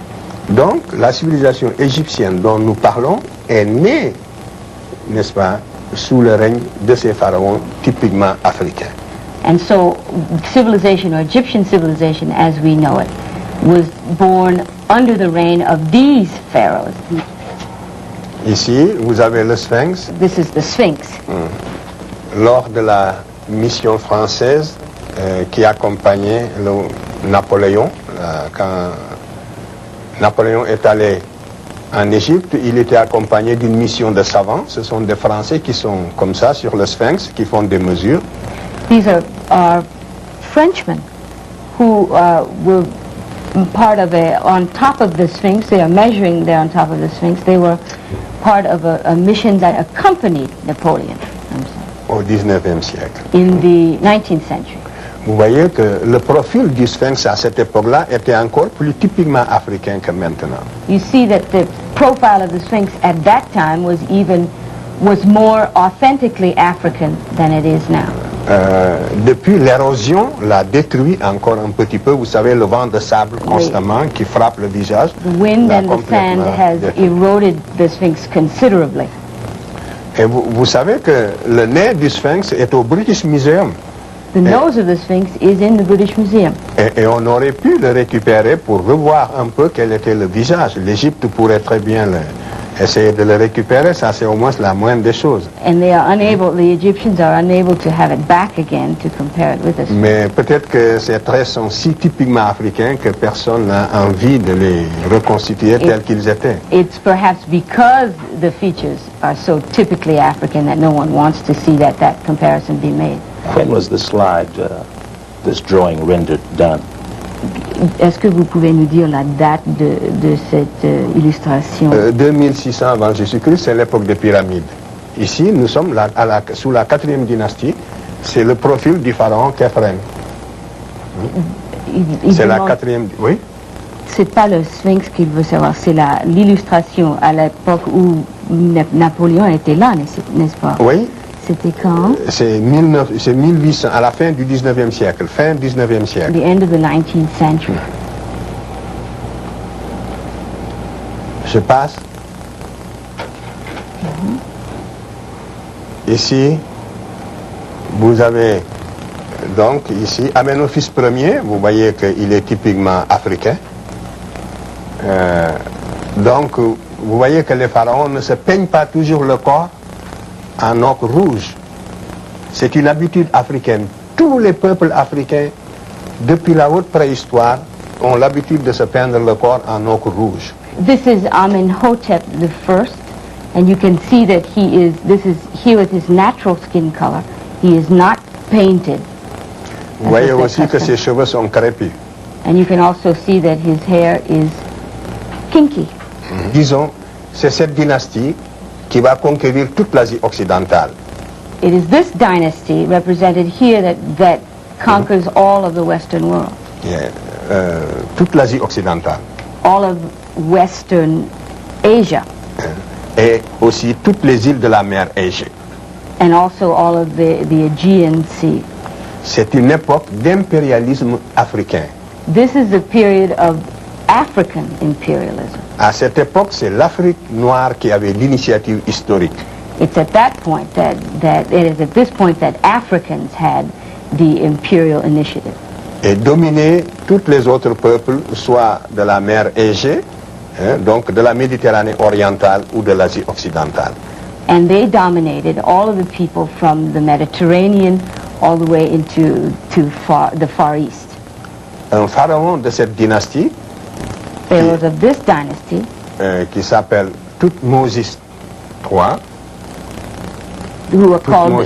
Donc, la civilisation égyptienne dont nous parlons est née, n'est-ce pas, sous le règne de ces pharaons typiquement africains. And so civilization, or Egyptian civilization as we know it, was born under the reign of these pharaohs. Ici, vous avez le Sphinx. This is the Sphinx. Lors de la mission française qui accompagnait Napoléon, quand Napoléon est allé en Égypte, il était accompagné d'une mission de savants. Ce sont des Français qui sont comme ça sur le Sphinx, qui font des mesures. These are Frenchmen who were part of on top of the Sphinx. They are measuring there on top of the Sphinx. They were part of a mission that accompanied Napoleon Au 19e siècle. in the 19th century. vous voyez que le profil du sphinx à cette époque-là était encore plus typiquement africain que maintenant. You see that the profile of the Sphinx at that time was more authentically African than it is now. Depuis, l'érosion l'a détruit encore un petit peu. Vous savez, le vent de sable constamment qui frappe le visage. The wind and the sand has eroded the Sphinx considerably. Et vous savez que le nez du sphinx est au British Museum. The nose of the Sphinx is in the British Museum. Et on aurait pu le récupérer pour revoir un peu quel était le visage. L'Égypte pourrait très bien essayer de le récupérer, ça c'est au moins la moindre des choses. And the Egyptians are unable to have it back again to compare it with us. Mais peut-être que ces traits sont si typiquement africains que personne n'a envie de les reconstituer tels qu'ils étaient. It's perhaps because the features are so typically African that no one wants to see that comparison be made. When was the slide, this drawing rendered done? Est-ce que vous pouvez nous dire la date de cette illustration? 2600 avant Jésus-Christ, c'est l'époque des pyramides. Ici, nous sommes sous la 4e dynastie. C'est le profil du pharaon Khéphren. C'est la 4e... Oui? C'est pas le sphinx qu'il veut savoir, c'est l'illustration à l'époque où Napoléon était là, n'est-ce pas? Oui. C'était quand? C'est 1800, à la fin du 19e siècle, fin 19e siècle. The end of the 19th century. Je passe. Ici, vous avez donc ici Amenophis Ier, vous voyez qu'il est typiquement africain. Donc, vous voyez que les pharaons ne se peignent pas toujours le corps en ocre rouge. C'est une habitude africaine. Tous les peuples africains, depuis la haute préhistoire, ont l'habitude de se peindre le corps en ocre rouge. This is Amenhotep I, and you can see that this is here with his natural skin color. He is not painted. Vous voyez aussi que ses cheveux sont crépus. And you can also see that his hair is kinky. Disons, c'est cette dynastie qui va conquérir toute l'Asie occidentale. It is this dynasty represented here that conquers all of the Western world. Yeah. Toute l'Asie occidentale. All of Western Asia. Et aussi toutes les îles de la mer Égée. And also all of the Aegean Sea. C'est une époque d'impérialisme africain. This is a period of African imperialism. À cette époque, c'est l'Afrique noire qui avait l'initiative historique. It's at that point that it is at this point that Africans had the imperial initiative. Et dominer tous les autres peuples, soit de la mer Égée, donc de la Méditerranée orientale ou de l'Asie occidentale. And they dominated all of the people from the Mediterranean all the way into the Far East. Un pharaon de cette dynastie, Pharaohs of this dynasty, qui s'appelle Thutmose III, who were called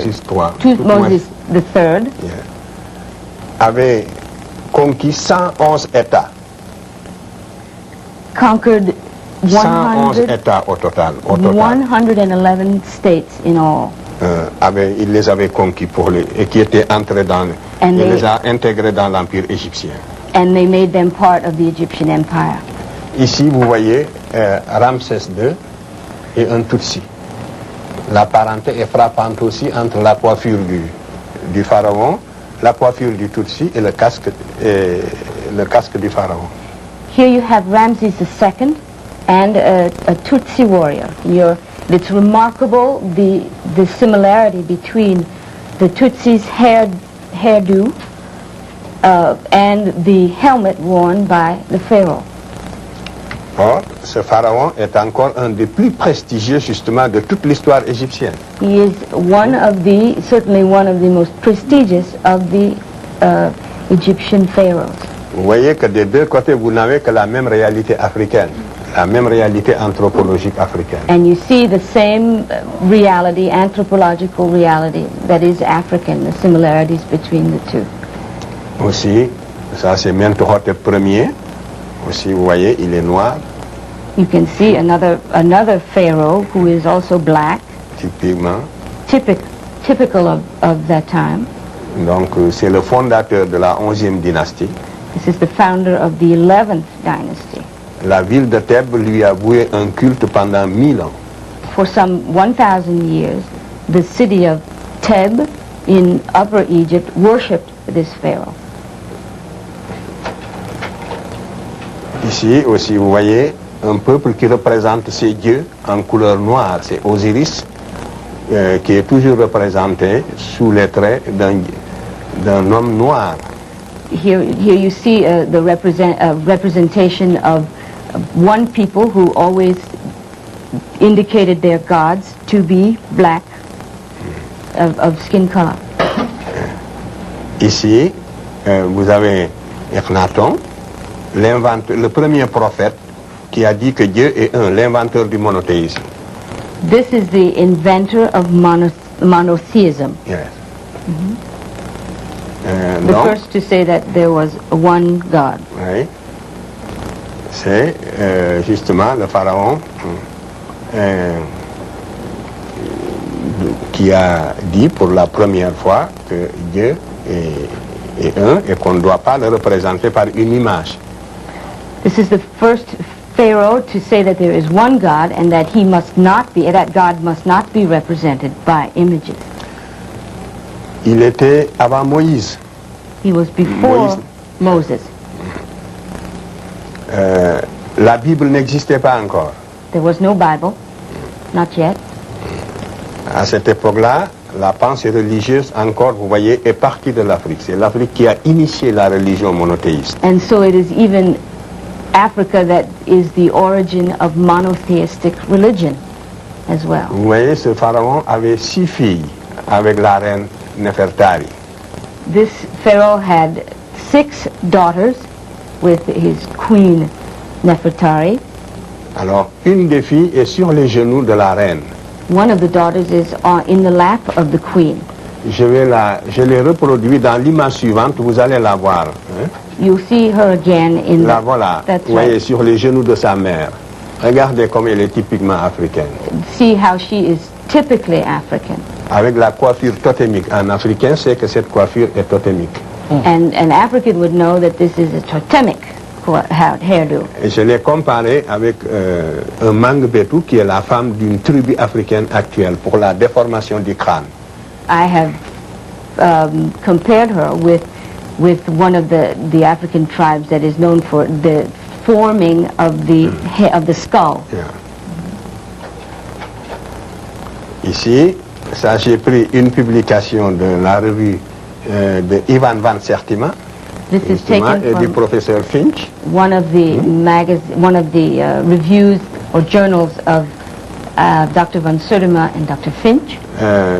Thutmose III, avait conquis 111 États. Conquered 111 États au total. 111 states in all. Il les avait conquis et qui étaient entrés il les a intégrés dans l'Empire égyptien. And they made them part of the Egyptian Empire. Ici, vous voyez Ramsès II et un Tutsi. La parenté est frappante aussi entre la coiffure du pharaon, la coiffure du Tutsi et le casque du pharaon. Here you have Ramses II and a Tutsi warrior. It's remarkable the similarity between the Tutsi's hairdo and the helmet worn by the pharaoh. Or, ce pharaon est encore un des plus prestigieux justement de toute l'histoire égyptienne. He is certainly one of the most prestigious of the Egyptian pharaohs. Vous voyez que des deux côtés, vous n'avez que la même réalité africaine, la même réalité anthropologique africaine. And you see the same reality, anthropological reality, that is African, the similarities between the two. Aussi, ça c'est Mentuhotep Ier. Aussi, vous voyez, il est noir. You can see another pharaoh who is also black. Typiquement. Typical of that time. Donc c'est le fondateur de la 11e dynastie. This is the founder of the 11th dynasty. La ville de Thèbes lui a voué un culte pendant 1000 ans. For some 1,000 years, the city of Theb in Upper Egypt worshipped this pharaoh. Ici aussi, vous voyez un peuple qui représente ces dieux en couleur noire. C'est Osiris qui est toujours représenté sous les traits d'un homme noir. Here you see the representation of one people who always indicated their gods to be black, of skin color. Ici, vous avez Akhenaton, le premier prophète qui a dit que Dieu est un, l'inventeur du monothéisme. This is the inventor of monotheism. Yes. The first to say that there was one God. Oui. C'est justement le pharaon qui a dit pour la première fois que Dieu est un et qu'on ne doit pas le représenter par une image. This is the first Pharaoh to say that there is one God and that that God must not be represented by images. Il était avant Moïse. He was before Moses. La Bible n'existait pas encore. There was no Bible, not yet. À cette époque-là, la pensée religieuse, encore, vous voyez, est partie de l'Afrique. C'est l'Afrique qui a initié la religion monothéiste. And so it is even Africa that is the origin of monotheistic religion as well. Vous voyez, ce pharaon avait 6 filles avec la reine Nefertari. This Pharaoh had 6 daughters with his queen Nefertari. Alors, une des filles est sur les genoux de la reine. One of the daughters is in the lap of the queen. Je l'ai reproduit dans l'image suivante, vous allez la voir. Hein? You'll see her again in la voilà, vous voyez, sur les genoux de sa mère. Regardez comme elle est typiquement africaine. See how she is typically African. Avec la coiffure totémique. Un Africain sait que cette coiffure est totémique. And an African would know that this is a totemic hairdo. Et je l'ai comparé avec un Mangbetu qui est la femme d'une tribu africaine actuelle pour la déformation du crâne. I have compared her with one of the African tribes that is known for the forming of the skull. Yeah. Ici, ça j'ai pris une publication de la revue de Ivan van Sertima. This is taken et du professeur Finch. One of the reviews or journals of Dr. van Sertima and Dr. Finch.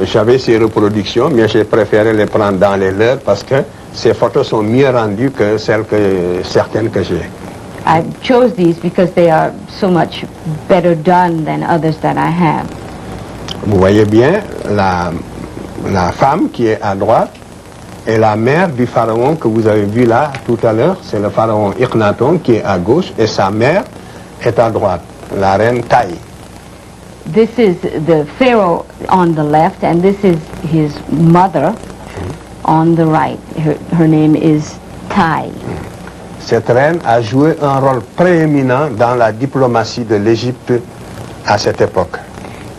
J'avais ces reproductions, mais j'ai préféré les prendre dans les leurs parce que ces photos sont mieux rendues que certaines que j'ai. I chose these because they are so much better done than others that I have. Vous voyez bien, la femme qui est à droite est la mère du pharaon que vous avez vu là tout à l'heure. C'est le pharaon Akhenaton qui est à gauche et sa mère est à droite, la reine Taï. This is the pharaoh on the left and this is his mother on the right. Her name is Tai. Cette reine a joué un rôle prééminent dans la diplomatie de l'Égypte à cette époque.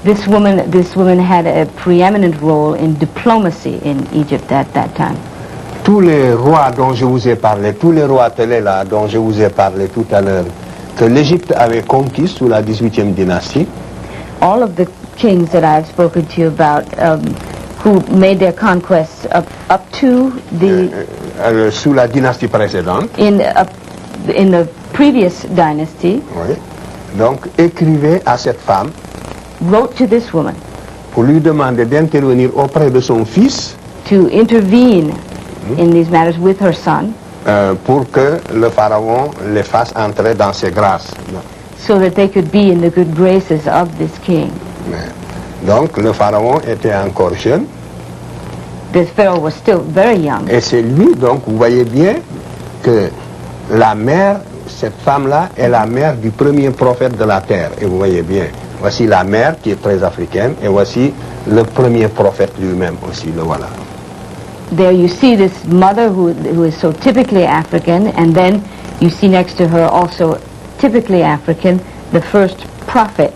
This woman had a preeminent role in diplomacy in Egypt at that time. Tous les rois dont je vous ai parlé, tous les rois télé là dont je vous ai parlé tout à l'heure, que l'Égypte avait conquis sous la 18e dynastie. All of the kings that I've spoken to you about, who made their conquests up to the sous la dynastie précédente. In the previous dynasty. Oui. Donc écrivait à cette femme. Wrote to this woman. Pour lui demander d'intervenir auprès de son fils. To intervene in these matters with her son. Pour que le pharaon les fasse entrer dans ses grâces. So that they could be in the good graces of this king. Donc le pharaon était encore jeune. This pharaoh was still very young. Et c'est lui, donc vous voyez bien que la mère, cette femme-là, est la mère du premier prophète de la terre. Et vous voyez bien, voici la mère qui est très africaine et voici le premier prophète lui-même aussi, le voilà. there you see this mother who is so typically African, and then you see next to her also typically African, the first prophet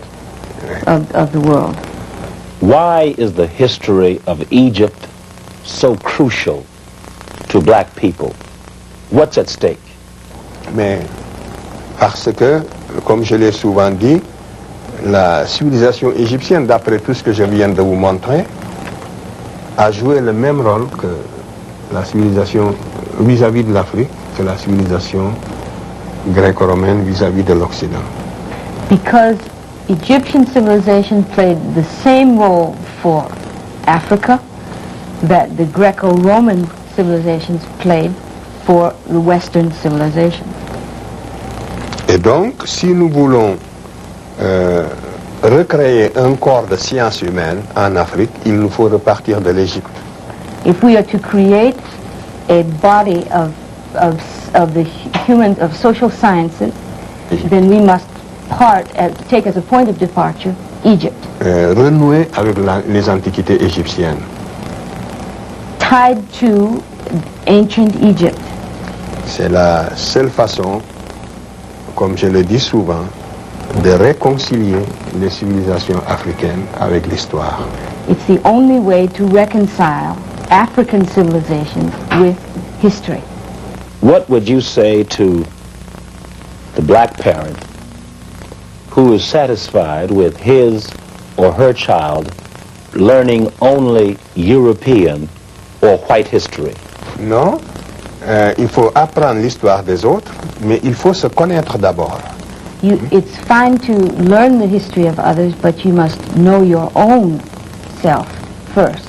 of the world. Why is the history of Egypt so crucial to black people? What's at stake? Mais parce que, comme je l'ai souvent dit, la civilisation égyptienne, d'après tout ce que je viens de vous montrer, a joué le même rôle que la civilisation vis-à-vis de l'Afrique, que la civilisation gréco-romaine vis-à-vis de l'Occident. Because Egyptian civilization played the same role for Africa that the Greco-Roman civilizations played for the Western civilization. Et donc, si nous voulons recréer un corps de sciences humaines en Afrique, il nous faut repartir de l'Égypte. If we are to create a body of social sciences, then we must take as a point of departure Egypt. Renouer avec les antiquités égyptiennes. Tied to ancient Egypt. C'est la seule façon, comme je le dis souvent, de réconcilier les civilisations africaines avec l'histoire. It's the only way to reconcile African civilizations with history. What would you say to the black parent who is satisfied with his or her child learning only European or white history? Non, il faut apprendre l'histoire des autres, mais il faut se connaître d'abord. It's fine to learn the history of others, but you must know your own self first.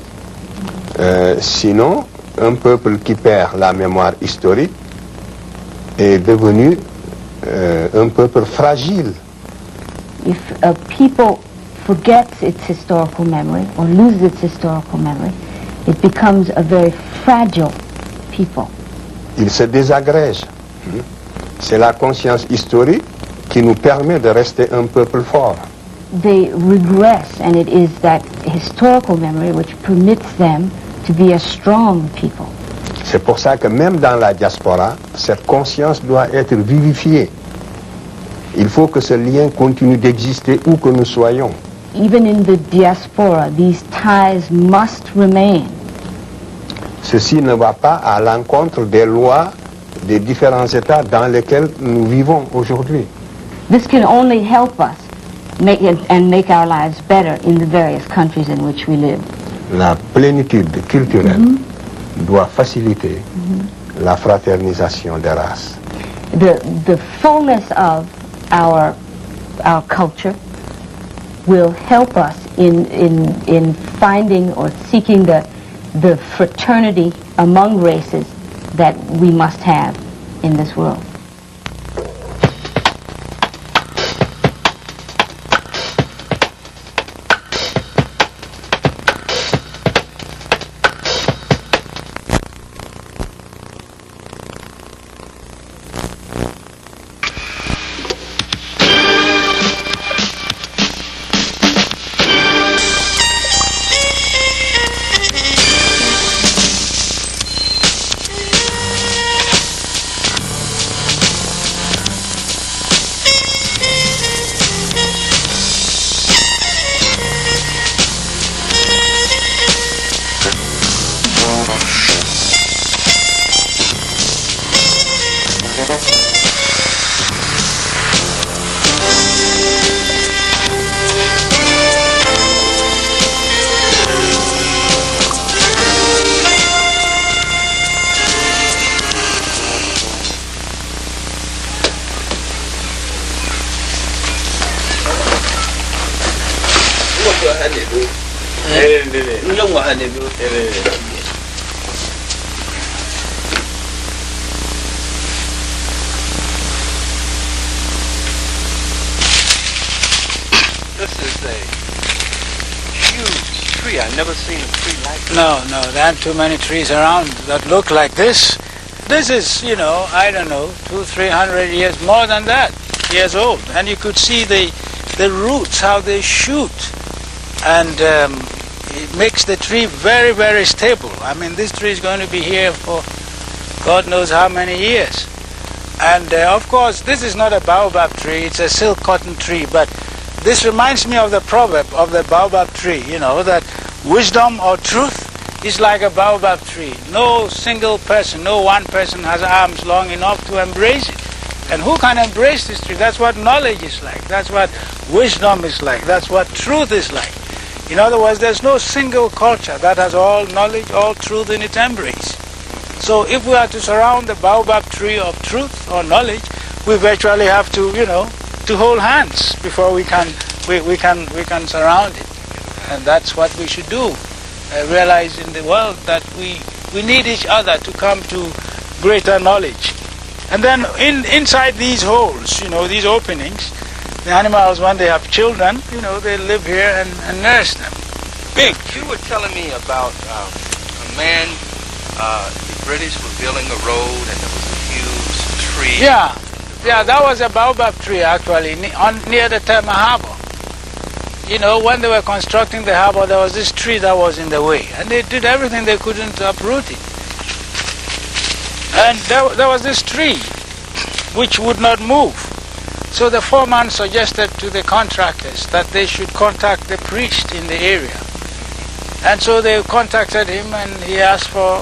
Sinon, un peuple qui perd la mémoire historique est devenu un peuple fragile. If a people forgets its historical memory or loses its historical memory, it becomes a very fragile people. Il se désagrège. C'est la conscience historique qui nous permet de rester un peuple fort. They regress, and it is that historical memory which permits them to be a strong people. C'est pour ça que même dans la diaspora, cette conscience doit être vivifiée. Il faut que ce lien continue d'exister où que nous soyons. Even in the diaspora, these ties must remain. Ceci ne va pas à l'encontre des lois des différents États dans lesquels nous vivons aujourd'hui. This can only help us make our lives better in the various countries in which we live. La plénitude culturelle doit faciliter la fraternisation des races. The fullness of our culture will help us in finding or seeking the fraternity among races that we must have in this world. This is a huge tree. I've never seen a tree like this. No, there aren't too many trees around that look like this. This is, I don't know, 200-300 years, more than that, years old. And you could see the roots, how they shoot. And it makes the tree very, very stable. I mean, this tree is going to be here for God knows how many years. And of course, this is not a baobab tree, it's a silk cotton tree, but this reminds me of the proverb of the baobab tree, you know, that wisdom or truth is like a baobab tree. No single person, no one person has arms long enough to embrace it. And who can embrace this tree? That's what knowledge is like. That's what wisdom is like. That's what truth is like. In other words, there's no single culture that has all knowledge, all truth in its embrace. So if we are to surround the baobab tree of truth or knowledge, we virtually have to, you know, to hold hands before we can surround it. And that's what we should do. Realize in the world that we need each other to come to greater knowledge. And then inside these holes, you know, these openings, the animals, when they have children, you know, they live here and nurse them. Big. You were telling me about a man, the British were building a road and there was a huge tree. Yeah, that was a baobab tree actually, near the Tema Harbor. You know, when they were constructing the harbor, there was this tree that was in the way, and they did everything they couldn't uproot it. And there was this tree which would not move. So the foreman suggested to the contractors that they should contact the priest in the area. And so they contacted him, and he asked for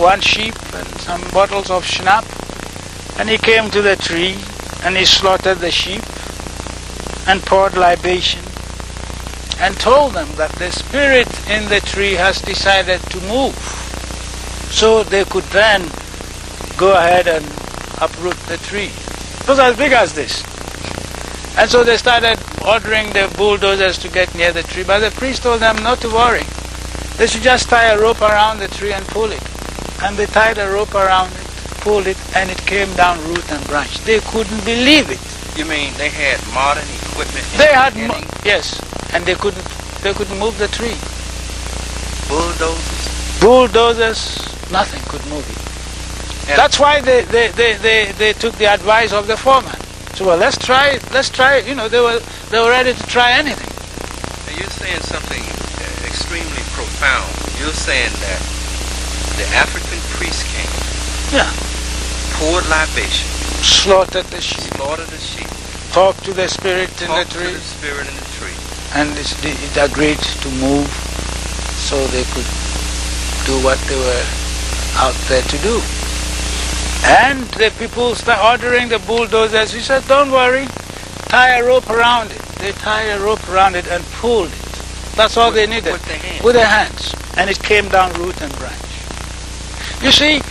one sheep and some bottles of schnapp. And he came to the tree, and he slaughtered the sheep and poured libation and told them that the spirit in the tree has decided to move. So they could then go ahead and uproot the tree. It was as big as this. And so they started ordering the bulldozers to get near the tree, but the priest told them not to worry. They should just tie a rope around the tree and pull it. And they tied a rope around it, pulled it, and it came down root and branch. They couldn't believe it. You mean they had modern equipment? They had, yes, and they couldn't move the tree. Bulldozers? Bulldozers, nothing could move it. And that's why they took the advice of the foreman. So well, let's try it. You know, they were ready to try anything. Now you're saying something extremely profound. You're saying that the African priest came. Yeah. Poured libation. Slaughtered the sheep. Talked to the spirit in the tree. And it agreed to move so they could do what they were out there to do. And the people started ordering the bulldozers. He said, don't worry, tie a rope around it. They tied a rope around it and pulled it. That's all they needed. With their hands. And it came down root and branch. You see,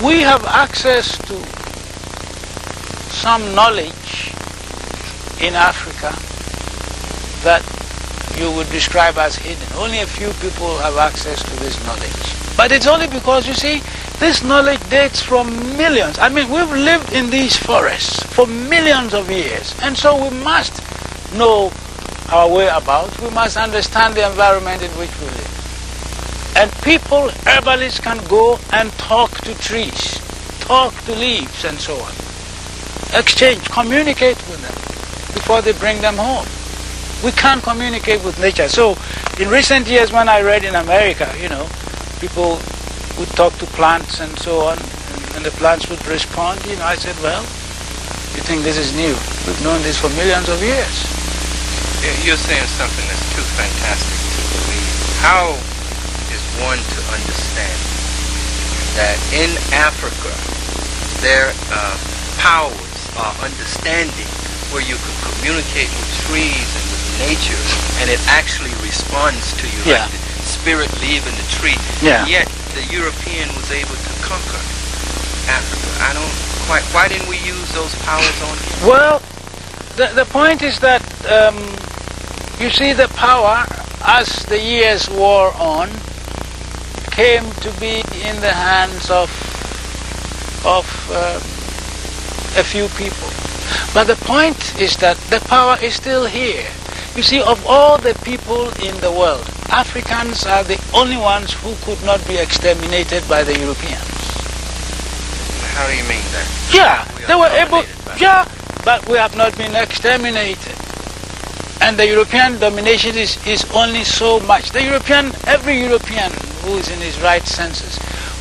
we have access to some knowledge in Africa that you would describe as hidden. Only a few people have access to this knowledge. But it's only because, you see, this knowledge dates from millions. I mean, we've lived in these forests for millions of years. And so we must know our way about. We must understand the environment in which we live. And people, herbalists, can go and talk to trees, talk to leaves and so on. Exchange, communicate with them before they bring them home. We can't communicate with nature. So in recent years when I read in America, you know, people would talk to plants and so on, and the plants would respond. You know, I said, well, you think this is new? We've known this for millions of years. You're saying something that's too fantastic to believe. How is one to understand that in Africa there are powers or understanding where you could communicate with trees and with nature, and it actually responds to you, yeah, like the spirit leaving the tree. Yeah. Yet the European was able to conquer Africa. I don't quite. Why didn't we use those powers on him? Well, the point is that you see, the power, as the years wore on, came to be in the hands of a few people. But the point is that the power is still here. You see, of all the people in the world, Africans are the only ones who could not be exterminated by the Europeans. How do you mean that? Yeah, they were able, yeah, but we have not been exterminated. And the European domination is only so much. Every European who is in his right senses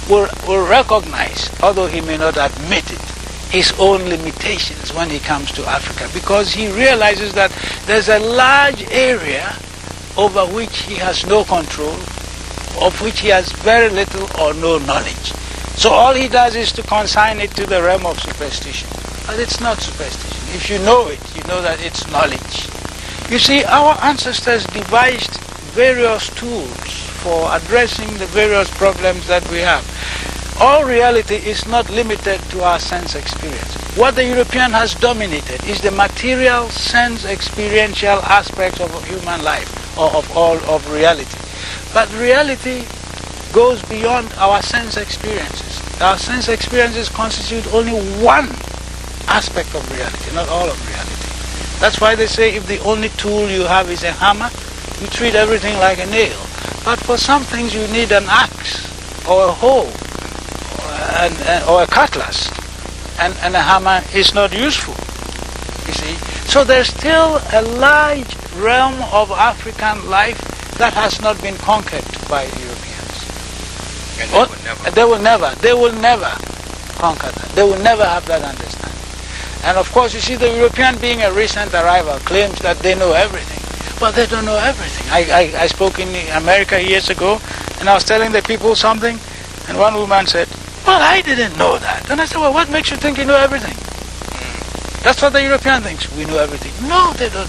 will recognize, although he may not admit it, his own limitations when he comes to Africa, because he realizes that there's a large area over which he has no control, of which he has very little or no knowledge. So all he does is to consign it to the realm of superstition. But it's not superstition. If you know it, you know that it's knowledge. You see, our ancestors devised various tools for addressing the various problems that we have. All reality is not limited to our sense experience. What the European has dominated is the material, sense experiential aspects of human life, or of all of reality. But reality goes beyond our sense experiences. Our sense experiences constitute only one aspect of reality, not all of reality. That's why they say if the only tool you have is a hammer, you treat everything like a nail. But for some things you need an axe or a hoe or a cutlass, and a hammer is not useful, you see. So there's still a large realm of African life that has not been conquered by Europeans. And they will never conquer that. They will never have that understanding. And of course, you see, the European, being a recent arrival, claims that they know everything. But they don't know everything. I spoke in America years ago, and I was telling the people something, and one woman said, well, I didn't know that. And I said, well, what makes you think you know everything? That's what the European thinks. We know everything. No, they don't.